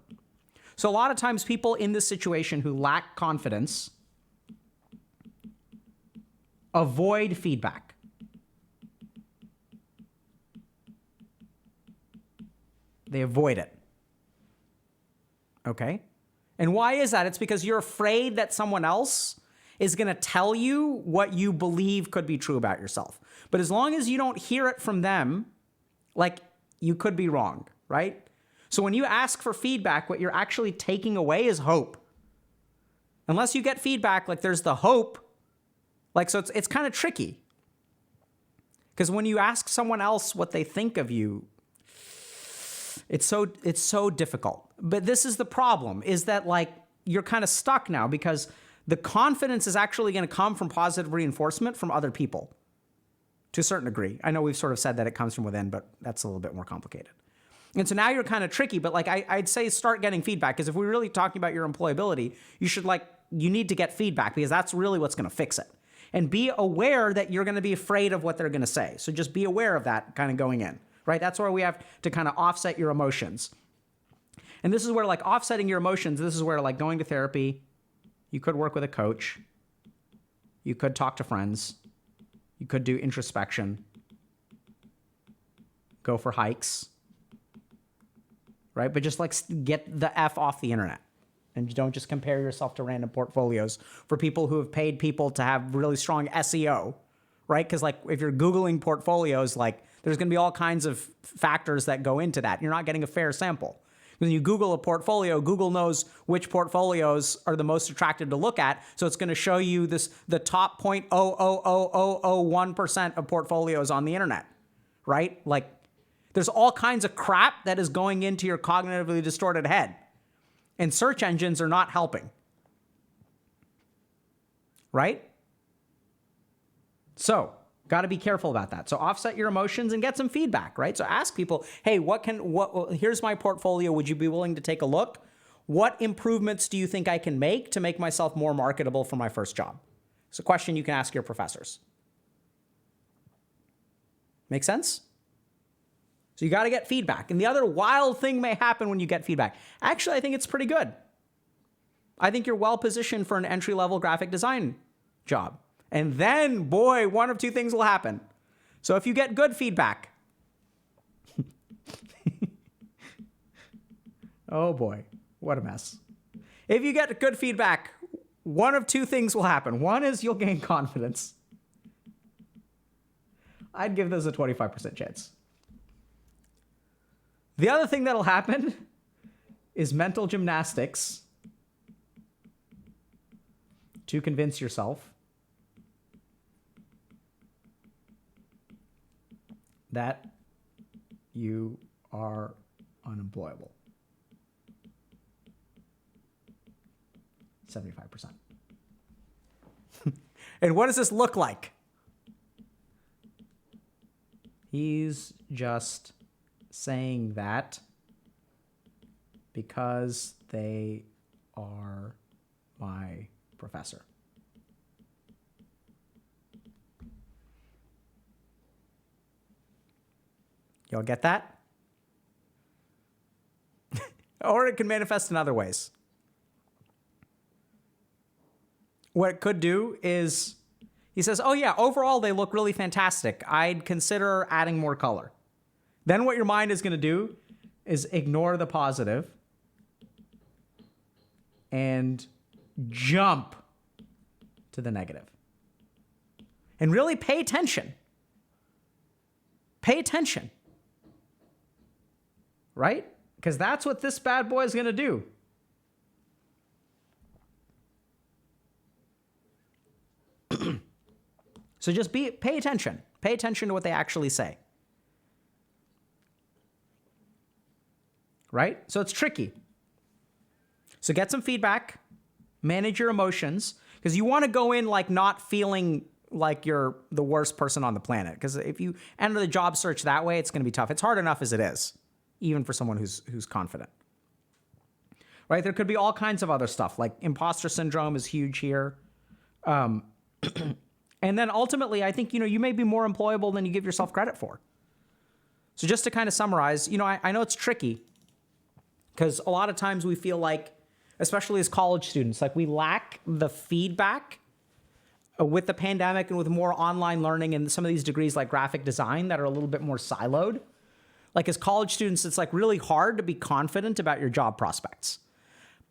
So a lot of times people in this situation who lack confidence avoid feedback. They avoid it. Okay? And why is that? It's because you're afraid that someone else is going to tell you what you believe could be true about yourself. But as long as you don't hear it from them, like, you could be wrong, right? So when you ask for feedback, what you're actually taking away is hope. Unless you get feedback, like there's the hope, like, so it's kind of tricky. Because when you ask someone else what they think of you, It's so difficult. But this is the problem, is that like you're kind of stuck now because the confidence is actually going to come from positive reinforcement from other people to a certain degree. I know we've sort of said that it comes from within, but that's a little bit more complicated. And so now you're kind of tricky, but like I'd say start getting feedback, because if we're really talking about your employability, you need to get feedback, because that's really what's going to fix it. And be aware that you're going to be afraid of what they're going to say. So just be aware of that kind of going in, right? That's where we have to kind of offset your emotions. And this is where like offsetting your emotions, this is where like going to therapy, you could work with a coach, you could talk to friends, you could do introspection, go for hikes, right? But just like get the F off the internet. And you don't just compare yourself to random portfolios for people who have paid people to have really strong SEO, right? Because like if you're Googling portfolios, like there's going to be all kinds of factors that go into that. You're not getting a fair sample. When you Google a portfolio, Google knows which portfolios are the most attractive to look at. So it's going to show you the top 0.00001% of portfolios on the internet, right? Like there's all kinds of crap that is going into your cognitively distorted head. And search engines are not helping, right? So got to be careful about that. So offset your emotions and get some feedback, right? So ask people, hey, here's my portfolio. Would you be willing to take a look? What improvements do you think I can make to make myself more marketable for my first job? It's a question you can ask your professors. Make sense? So you got to get feedback. And the other wild thing may happen when you get feedback. Actually, I think it's pretty good. I think you're well positioned for an entry-level graphic design job. And then, boy, one of two things will happen. So if you get good feedback, oh boy, what a mess. If you get good feedback, one of two things will happen. One is you'll gain confidence. I'd give this a 25% chance. The other thing that'll happen is mental gymnastics to convince yourself that you are unemployable. 75%. And what does this look like? He's just saying that because they are my professor. Y'all get that? Or it can manifest in other ways. What it could do is, he says, oh yeah, overall they look really fantastic. I'd consider adding more color. Then what your mind is going to do is ignore the positive and jump to the negative. And really pay attention. Pay attention. Right? Because that's what this bad boy is going to do. So just pay attention. Pay attention to what they actually say. Right? So it's tricky. So get some feedback, manage your emotions, because you want to go in like not feeling like you're the worst person on the planet. Because if you enter the job search that way, it's going to be tough. It's hard enough as it is, even for someone who's confident. Right? There could be all kinds of other stuff, like imposter syndrome is huge here. And then ultimately, I think, you may be more employable than you give yourself credit for. So just to kind of summarize, I know it's tricky, because a lot of times we feel like, especially as college students, like we lack the feedback with the pandemic and with more online learning and some of these degrees like graphic design that are a little bit more siloed. Like as college students, it's like really hard to be confident about your job prospects.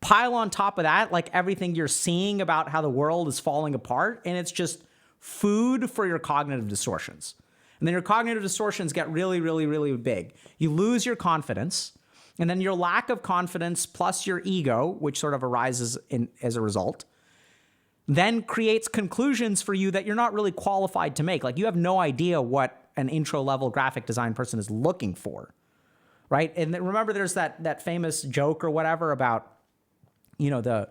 Pile on top of that, like everything you're seeing about how the world is falling apart, and it's just food for your cognitive distortions. And then your cognitive distortions get really, really, really big. You lose your confidence. And then your lack of confidence plus your ego, which sort of arises as a result, then creates conclusions for you that you're not really qualified to make. Like you have no idea what an intro-level graphic design person is looking for. right? And then remember, there's that famous joke or whatever about, you know,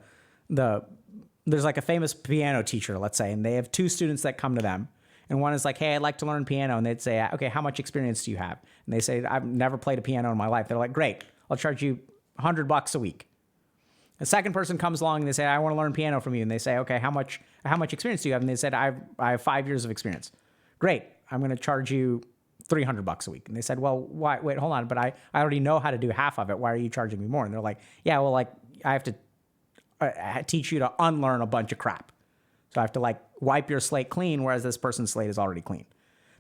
there's like a famous piano teacher, let's say, and they have two students that come to them. And one is like, hey, I'd like to learn piano. And they'd say, okay, how much experience do you have? And they say, I've never played a piano in my life. They're like, great, I'll charge you $100 a week. The second person comes along and they say, I want to learn piano from you. And they say, okay, how much experience do you have? And they said, I have 5 years of experience. Great, I'm going to charge you $300 a week. And they said, well, why? Wait, hold on. But I already know how to do half of it. Why are you charging me more? And they're like, yeah, well, like I have to teach you to unlearn a bunch of crap. So I have to like wipe your slate clean, whereas this person's slate is already clean.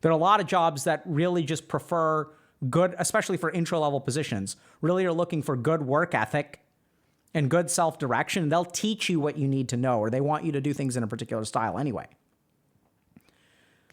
There are a lot of jobs that really just prefer good, especially for intro level positions, really are looking for good work ethic and good self-direction. They'll teach you what you need to know, or they want you to do things in a particular style anyway.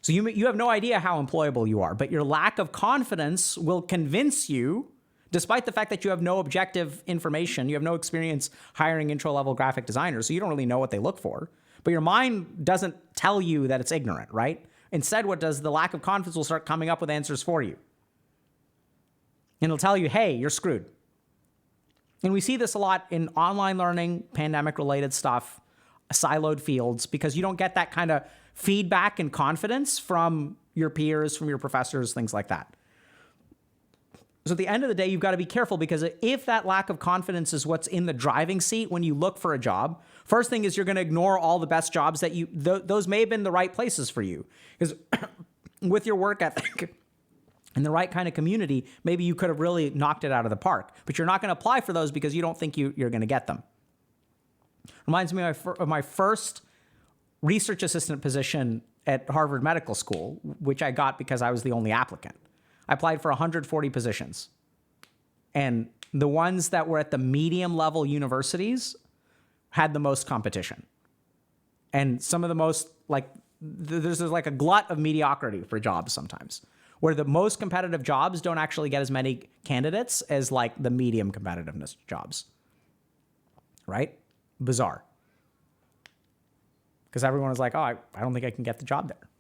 So you have no idea how employable you are, but your lack of confidence will convince you, despite the fact that you have no objective information, you have no experience hiring intro-level graphic designers, so you don't really know what they look for. But your mind doesn't tell you that it's ignorant, right? Instead, what does the lack of confidence will start coming up with answers for you. And it'll tell you, hey, you're screwed. And we see this a lot in online learning, pandemic-related stuff, siloed fields, because you don't get that kind of feedback and confidence from your peers, from your professors, things like that. So at the end of the day, you've got to be careful, because if that lack of confidence is what's in the driving seat when you look for a job, first thing is you're going to ignore all the best jobs that those may have been the right places for you. Because with your work ethic and the right kind of community, maybe you could have really knocked it out of the park. But you're not going to apply for those because you don't think you're going to get them. Reminds me of my first research assistant position at Harvard Medical School, which I got because I was the only applicant. I applied for 140 positions. And the ones that were at the medium level universities had the most competition. And some of the most, like, there's like a glut of mediocrity for jobs sometimes, where the most competitive jobs don't actually get as many candidates as like the medium competitiveness jobs. Right? Bizarre. Because everyone is like, oh, I don't think I can get the job there.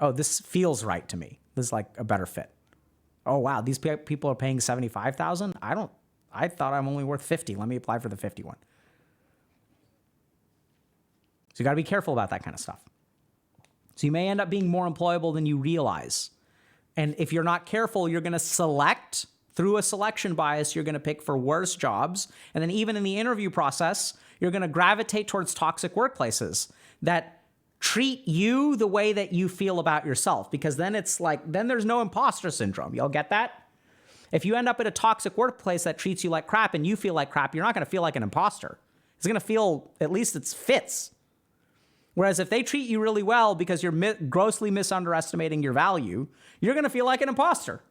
Oh, this feels right to me. This is like a better fit. Oh, wow, these people are paying $75,000? I thought I'm only worth 50. Let me apply for the 51. So you got to be careful about that kind of stuff. So you may end up being more employable than you realize. And if you're not careful, you're going to select through a selection bias. You're going to pick for worse jobs. And then even in the interview process, you're going to gravitate towards toxic workplaces that treat you the way that you feel about yourself, because then it's like, then there's no imposter syndrome. Y'all get that? If you end up at a toxic workplace that treats you like crap and you feel like crap, you're not going to feel like an imposter. It's going to feel, at least it fits. Whereas if they treat you really well because you're grossly misunderestimating your value, you're going to feel like an imposter.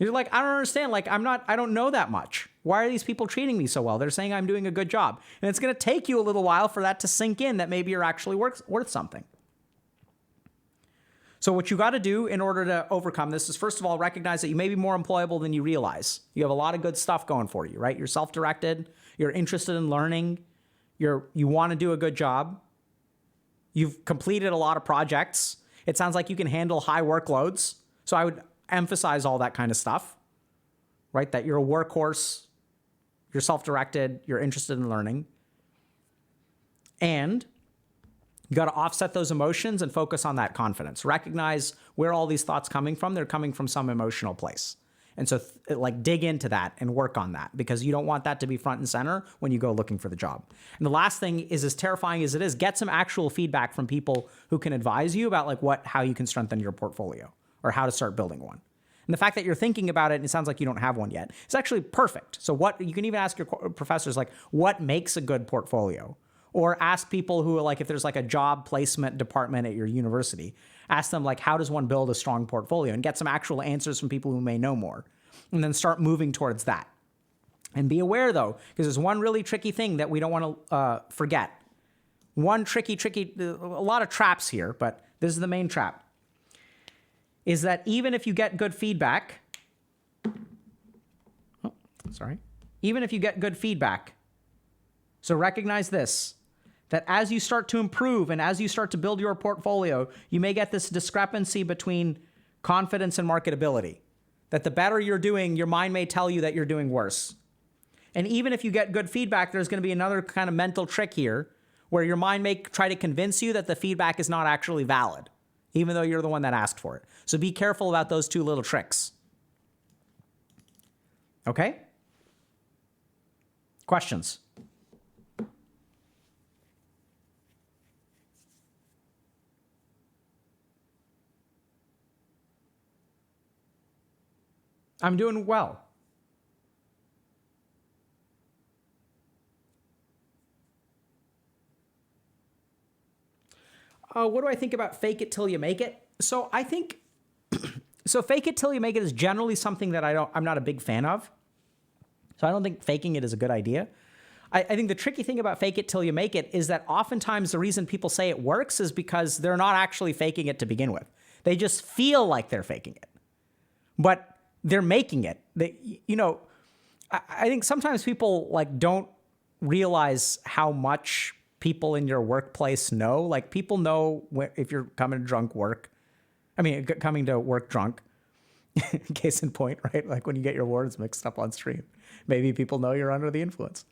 You're like, I don't understand. Like, I don't know that much. Why are these people treating me so well? They're saying I'm doing a good job. And it's going to take you a little while for that to sink in, that maybe you're actually worth something. So what you got to do in order to overcome this is, first of all, recognize that you may be more employable than you realize. You have a lot of good stuff going for you, right? You're self-directed. You're interested in learning. You want to do a good job. You've completed a lot of projects. It sounds like you can handle high workloads. So I would emphasize all that kind of stuff, right? That you're a workhorse, you're self-directed, you're interested in learning. And you got to offset those emotions and focus on that confidence. Recognize where all these thoughts coming from. They're coming from some emotional place. And so like dig into that and work on that, because you don't want that to be front and center when you go looking for the job. And the last thing is, as terrifying as it is, get some actual feedback from people who can advise you about like how you can strengthen your portfolio or how to start building one. And the fact that you're thinking about it and it sounds like you don't have one yet, it's actually perfect. So you can even ask your professors, like, what makes a good portfolio? Or ask people who are like, if there's like a job placement department at your university, ask them like, how does one build a strong portfolio? And get some actual answers from people who may know more. And then start moving towards that. And be aware though, because there's one really tricky thing that we don't want to forget. One tricky, a lot of traps here, but this is the main trap, is that even if you get good feedback, even if you get good feedback, so recognize this, that as you start to improve and as you start to build your portfolio, you may get this discrepancy between confidence and marketability. that the better you're doing, your mind may tell you that you're doing worse. And even if you get good feedback, there's going to be another kind of mental trick here where your mind may try to convince you that the feedback is not actually valid, even though you're the one that asked for it. So be careful about those two little tricks. Okay? Questions? I'm doing well. What do I think about fake it till you make it? So I think, so fake it till you make it is generally something that I'm not a big fan of. So I don't think faking it is a good idea. I think the tricky thing about fake it till you make it is that oftentimes the reason people say it works is because they're not actually faking it to begin with. They just feel like they're faking it, but they're making it. I think sometimes people like don't realize how much people in your workplace know. Like people know if you're coming to work drunk. Case in point, right? Like when you get your words mixed up on stream, maybe people know you're under the influence.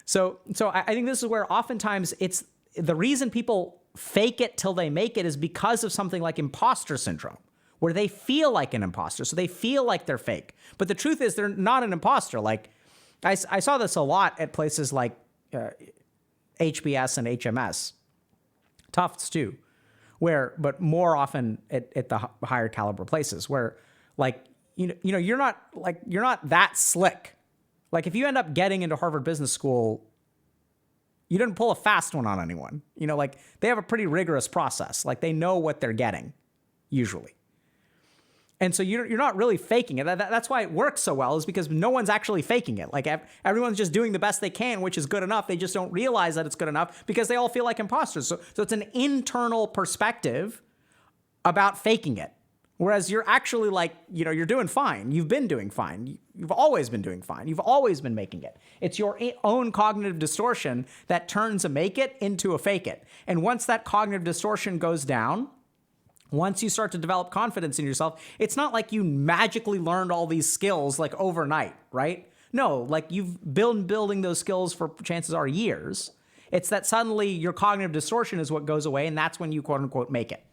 So I think this is where oftentimes it's the reason people fake it till they make it is because of something like imposter syndrome, where they feel like an imposter. So they feel like they're fake. But the truth is they're not an imposter. Like I saw this a lot at places like HBS and HMS, Tufts too, but more often at the higher caliber places where like, you're not that slick. Like if you end up getting into Harvard Business School, you didn't pull a fast one on anyone. Like they have a pretty rigorous process. Like they know what they're getting usually. And so you're not really faking it. That's why it works so well, is because no one's actually faking it. Like everyone's just doing the best they can, which is good enough. They just don't realize that it's good enough because they all feel like imposters. So it's an internal perspective about faking it. Whereas you're actually like, you're doing fine. You've been doing fine. You've always been doing fine. You've always been making it. It's your own cognitive distortion that turns a make it into a fake it. And once that cognitive distortion goes down, once you start to develop confidence in yourself, it's not like you magically learned all these skills like overnight, right? No, like you've been building those skills for chances are years. It's that suddenly your cognitive distortion is what goes away, and that's when you quote unquote make it.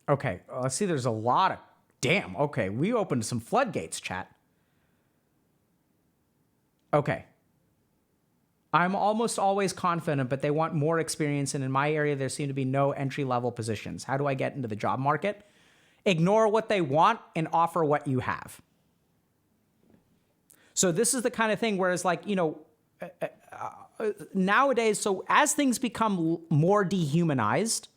Okay, let's see. There's a lot of, damn, okay. We opened some floodgates, chat. Okay. I'm almost always confident, but they want more experience. And in my area, there seem to be no entry-level positions. How do I get into the job market? Ignore what they want and offer what you have. So this is the kind of thing where it's like, nowadays, so as things become more dehumanized,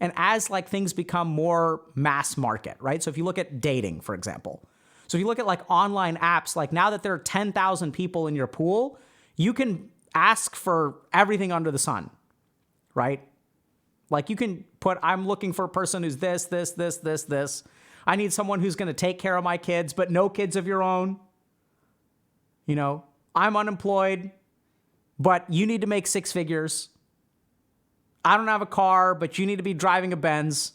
and as like things become more mass market, right? So if you look at dating, for example, so if you look at like online apps, like now that there are 10,000 people in your pool, you can ask for everything under the sun, right? Like you can put, I'm looking for a person who's this. I need someone who's going to take care of my kids, but no kids of your own. I'm unemployed, but you need to make 6 figures. I don't have a car, but you need to be driving a Benz.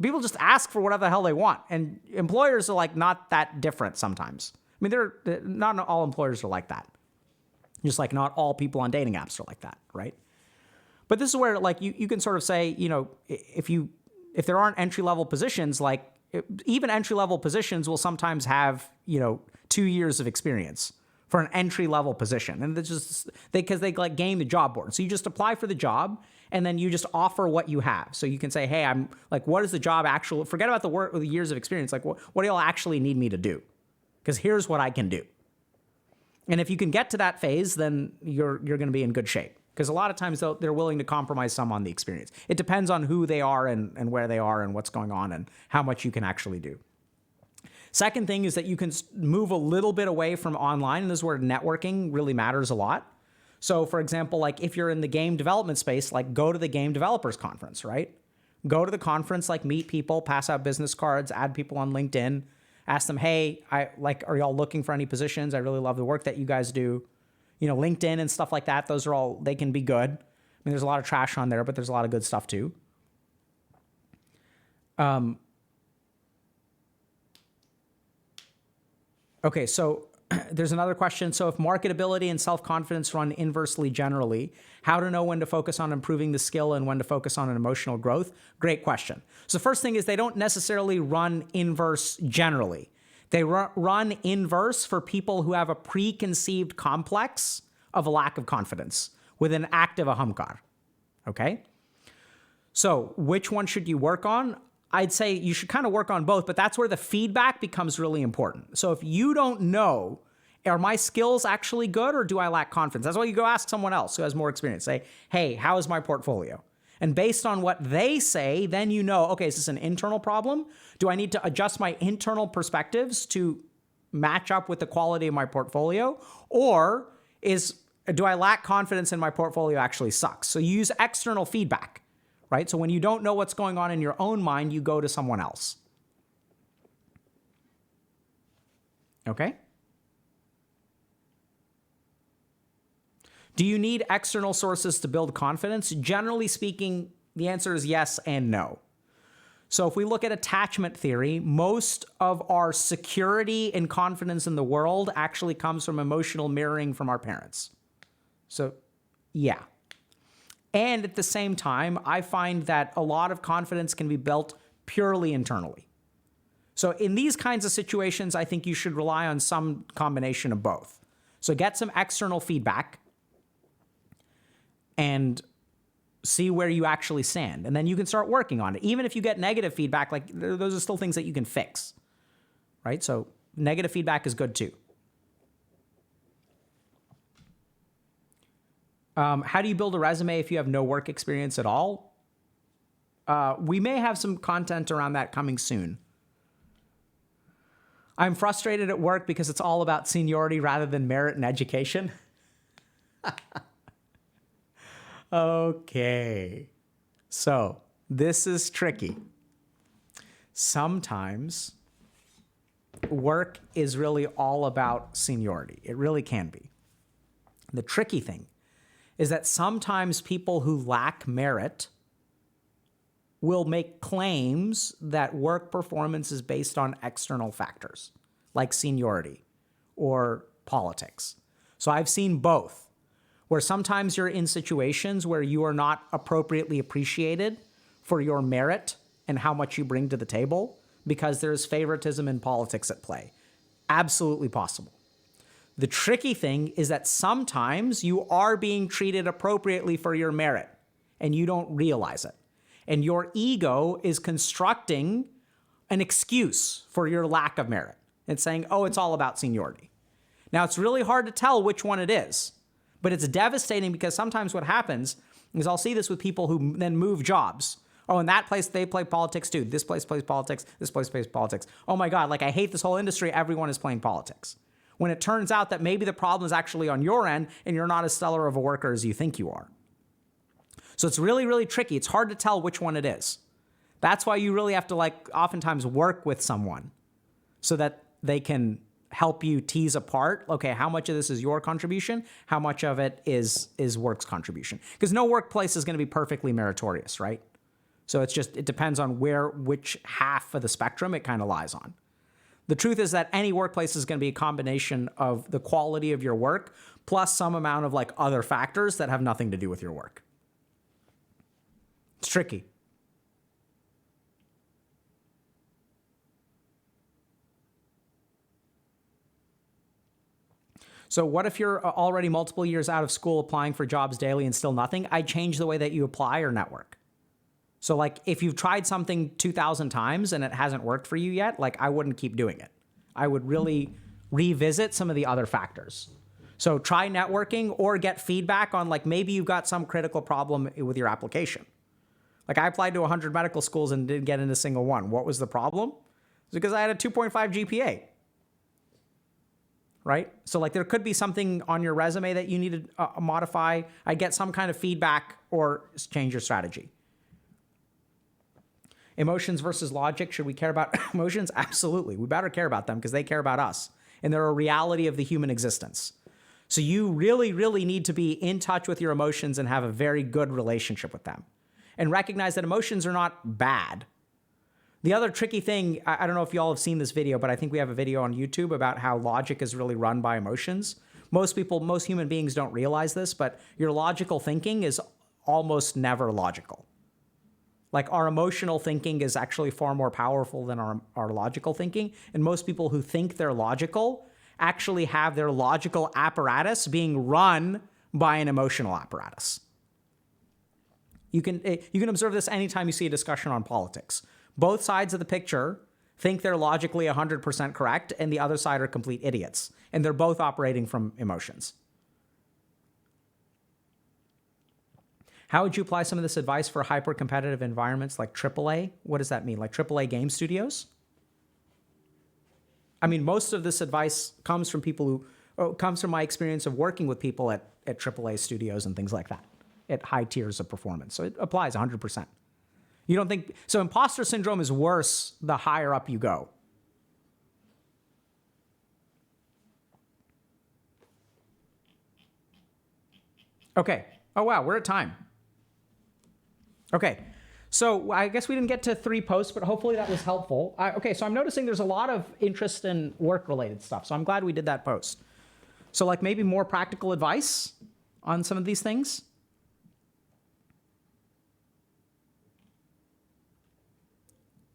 People just ask for whatever the hell they want. And employers are like not that different sometimes. I mean, not all employers are like that. Just like not all people on dating apps are like that, right? But this is where like you can sort of say, if there aren't entry-level positions, like even entry-level positions will sometimes have, 2 years of experience for an entry-level position. And it's just because they like game the job board. So you just apply for the job and then you just offer what you have. So you can say, hey, I'm like, what is the job actually, forget about the years of experience. Like what do y'all actually need me to do? Because here's what I can do. And if you can get to that phase, then you're going to be in good shape. Because a lot of times they're willing to compromise some on the experience. It depends on who they are and where they are and what's going on and how much you can actually do. Second thing is that you can move a little bit away from online, and this is where networking really matters a lot. So for example, like if you're in the game development space, like go to the game developers conference, right? go to the conference, like meet people, pass out business cards, add people on LinkedIn, ask them, hey, are y'all looking for any positions? I really love the work that you guys do. LinkedIn and stuff like that. Those are all, they can be good. I mean, there's a lot of trash on there, but there's a lot of good stuff too. Okay, so there's another question. So if marketability and self-confidence run inversely generally, how to know when to focus on improving the skill and when to focus on an emotional growth? Great question. So the first thing is they don't necessarily run inverse generally. They run inverse for people who have a preconceived complex of a lack of confidence with an active ahamkar. Okay? So which one should you work on? I'd say you should kind of work on both, but that's where the feedback becomes really important. So if you don't know, are my skills actually good or do I lack confidence? That's why you go ask someone else who has more experience. Say, hey, how is my portfolio? And based on what they say, then you know, okay, is this an internal problem? Do I need to adjust my internal perspectives to match up with the quality of my portfolio? Or do I lack confidence and my portfolio actually sucks? So you use external feedback, right? So when you don't know what's going on in your own mind, you go to someone else. Okay? Do you need external sources to build confidence? Generally speaking, the answer is yes and no. So if we look at attachment theory, most of our security and confidence in the world actually comes from emotional mirroring from our parents. So yeah. And at the same time, I find that a lot of confidence can be built purely internally. So in these kinds of situations, I think you should rely on some combination of both. So get some external feedback and see where you actually stand. And then you can start working on it. Even if you get negative feedback, like those are still things that you can fix, right? So negative feedback is good too. How do you build a resume if you have no work experience at all? We may have some content around that coming soon. I'm frustrated at work because it's all about seniority rather than merit and education. Okay. So this is tricky. Sometimes work is really all about seniority. It really can be. The tricky thing is that sometimes people who lack merit will make claims that work performance is based on external factors like seniority or politics. So I've seen both, where sometimes you're in situations where you are not appropriately appreciated for your merit and how much you bring to the table because there's favoritism in politics at play. Absolutely possible. The tricky thing is that sometimes you are being treated appropriately for your merit and you don't realize it. And your ego is constructing an excuse for your lack of merit. It's saying, oh, it's all about seniority. Now, it's really hard to tell which one it is, but it's devastating because sometimes what happens is I'll see this with people who then move jobs. Oh, in that place, they play politics too. This place plays politics. This place plays politics. Oh my God, like I hate this whole industry. Everyone is playing politics. When it turns out that maybe the problem is actually on your end and you're not as stellar of a worker as you think you are. So it's really, really tricky. It's hard to tell which one it is. That's why you really have to oftentimes work with someone so that they can help you tease apart, okay, how much of this is your contribution? How much of it is work's contribution? Because no workplace is going to be perfectly meritorious, right? So it depends on which half of the spectrum it kind of lies on. The truth is that any workplace is going to be a combination of the quality of your work plus some amount of other factors that have nothing to do with your work. It's tricky. So what if you're already multiple years out of school applying for jobs daily and still nothing? I'd change the way that you apply or network. So if you've tried something 2,000 times and it hasn't worked for you yet, I wouldn't keep doing it. I would really revisit some of the other factors. So try networking or get feedback on maybe you've got some critical problem with your application. I applied to 100 medical schools and didn't get into a single one. What was the problem? It's because I had a 2.5 GPA. Right? So there could be something on your resume that you need to modify. I get some kind of feedback or change your strategy. Emotions versus logic. Should we care about emotions? Absolutely. We better care about them because they care about us. And they're a reality of the human existence. So you really, really need to be in touch with your emotions and have a very good relationship with them. And recognize that emotions are not bad. The other tricky thing, I don't know if y'all have seen this video, but I think we have a video on YouTube about how logic is really run by emotions. Most human beings don't realize this, but your logical thinking is almost never logical. Like our emotional thinking is actually far more powerful than our logical thinking. And most people who think they're logical actually have their logical apparatus being run by an emotional apparatus. You can observe this anytime you see a discussion on politics. Both sides of the picture think they're logically 100% correct, and the other side are complete idiots. And they're both operating from emotions. How would you apply some of this advice for hyper-competitive environments like AAA? What does that mean? Like AAA game studios? I mean, most of this advice comes from comes from my experience of working with people at AAA studios and things like that, at high tiers of performance. So it applies 100%. You don't think, so imposter syndrome is worse the higher up you go. Okay. Oh, wow, we're at time. Okay. So I guess we didn't get to 3 posts, but hopefully that was helpful. Okay, so I'm noticing there's a lot of interest in work-related stuff, so I'm glad we did that post. So like maybe more practical advice on some of these things?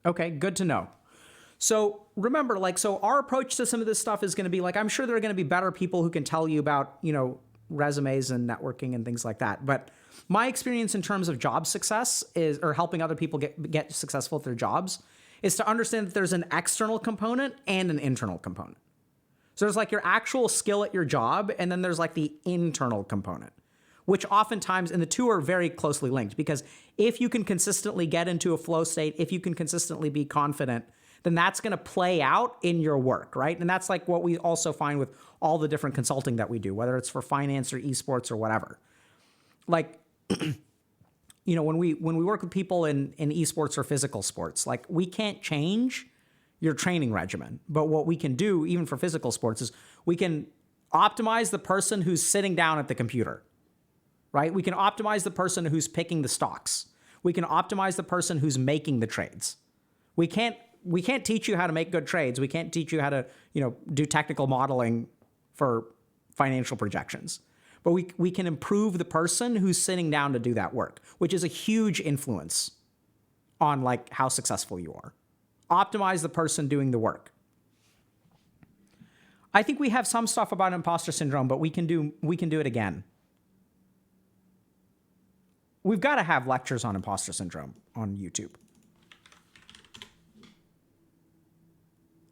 Okay, good to know. So remember, so our approach to some of this stuff is going to be I'm sure there are going to be better people who can tell you about, resumes and networking and things like that. But my experience in terms of job success or helping other people get successful at their jobs is to understand that there's an external component and an internal component. So there's your actual skill at your job, and then there's the internal component, which oftentimes, and the two are very closely linked, because if you can consistently get into a flow state, if you can consistently be confident, then that's going to play out in your work, right? And that's what we also find with all the different consulting that we do, whether it's for finance or esports or whatever. When we work with people in esports or physical sports, we can't change your training regimen. But what we can do, even for physical sports, is we can optimize the person who's sitting down at the computer, right? We can optimize the person who's picking the stocks. We can optimize the person who's making the trades. We can't teach you how to make good trades. We can't teach you how to, do technical modeling for financial projections. But we can improve the person who's sitting down to do that work, which is a huge influence on how successful you are. Optimize the person doing the work. I think we have some stuff about imposter syndrome, but we can do it again. We've got to have lectures on imposter syndrome on YouTube.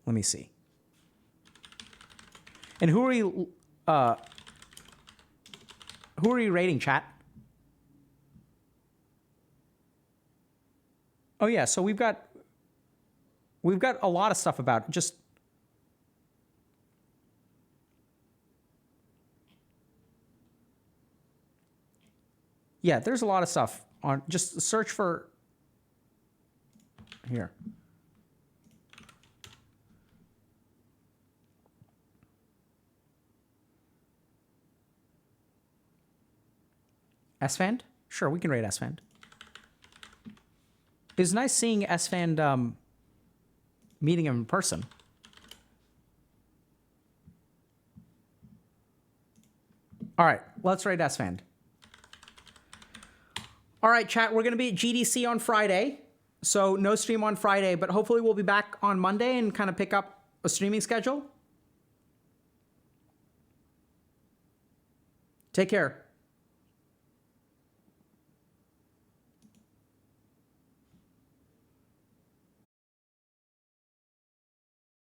Let me see. And who are you rating, chat? Oh yeah, so we've got a lot of stuff about just yeah, there's a lot of stuff on, just search for here. SFAND? Sure, we can rate SFAND. It's nice seeing SFAND meeting him in person. All right, let's rate SFAND. All right, chat, we're going to be at GDC on Friday. So no stream on Friday, but hopefully we'll be back on Monday and kind of pick up a streaming schedule. Take care.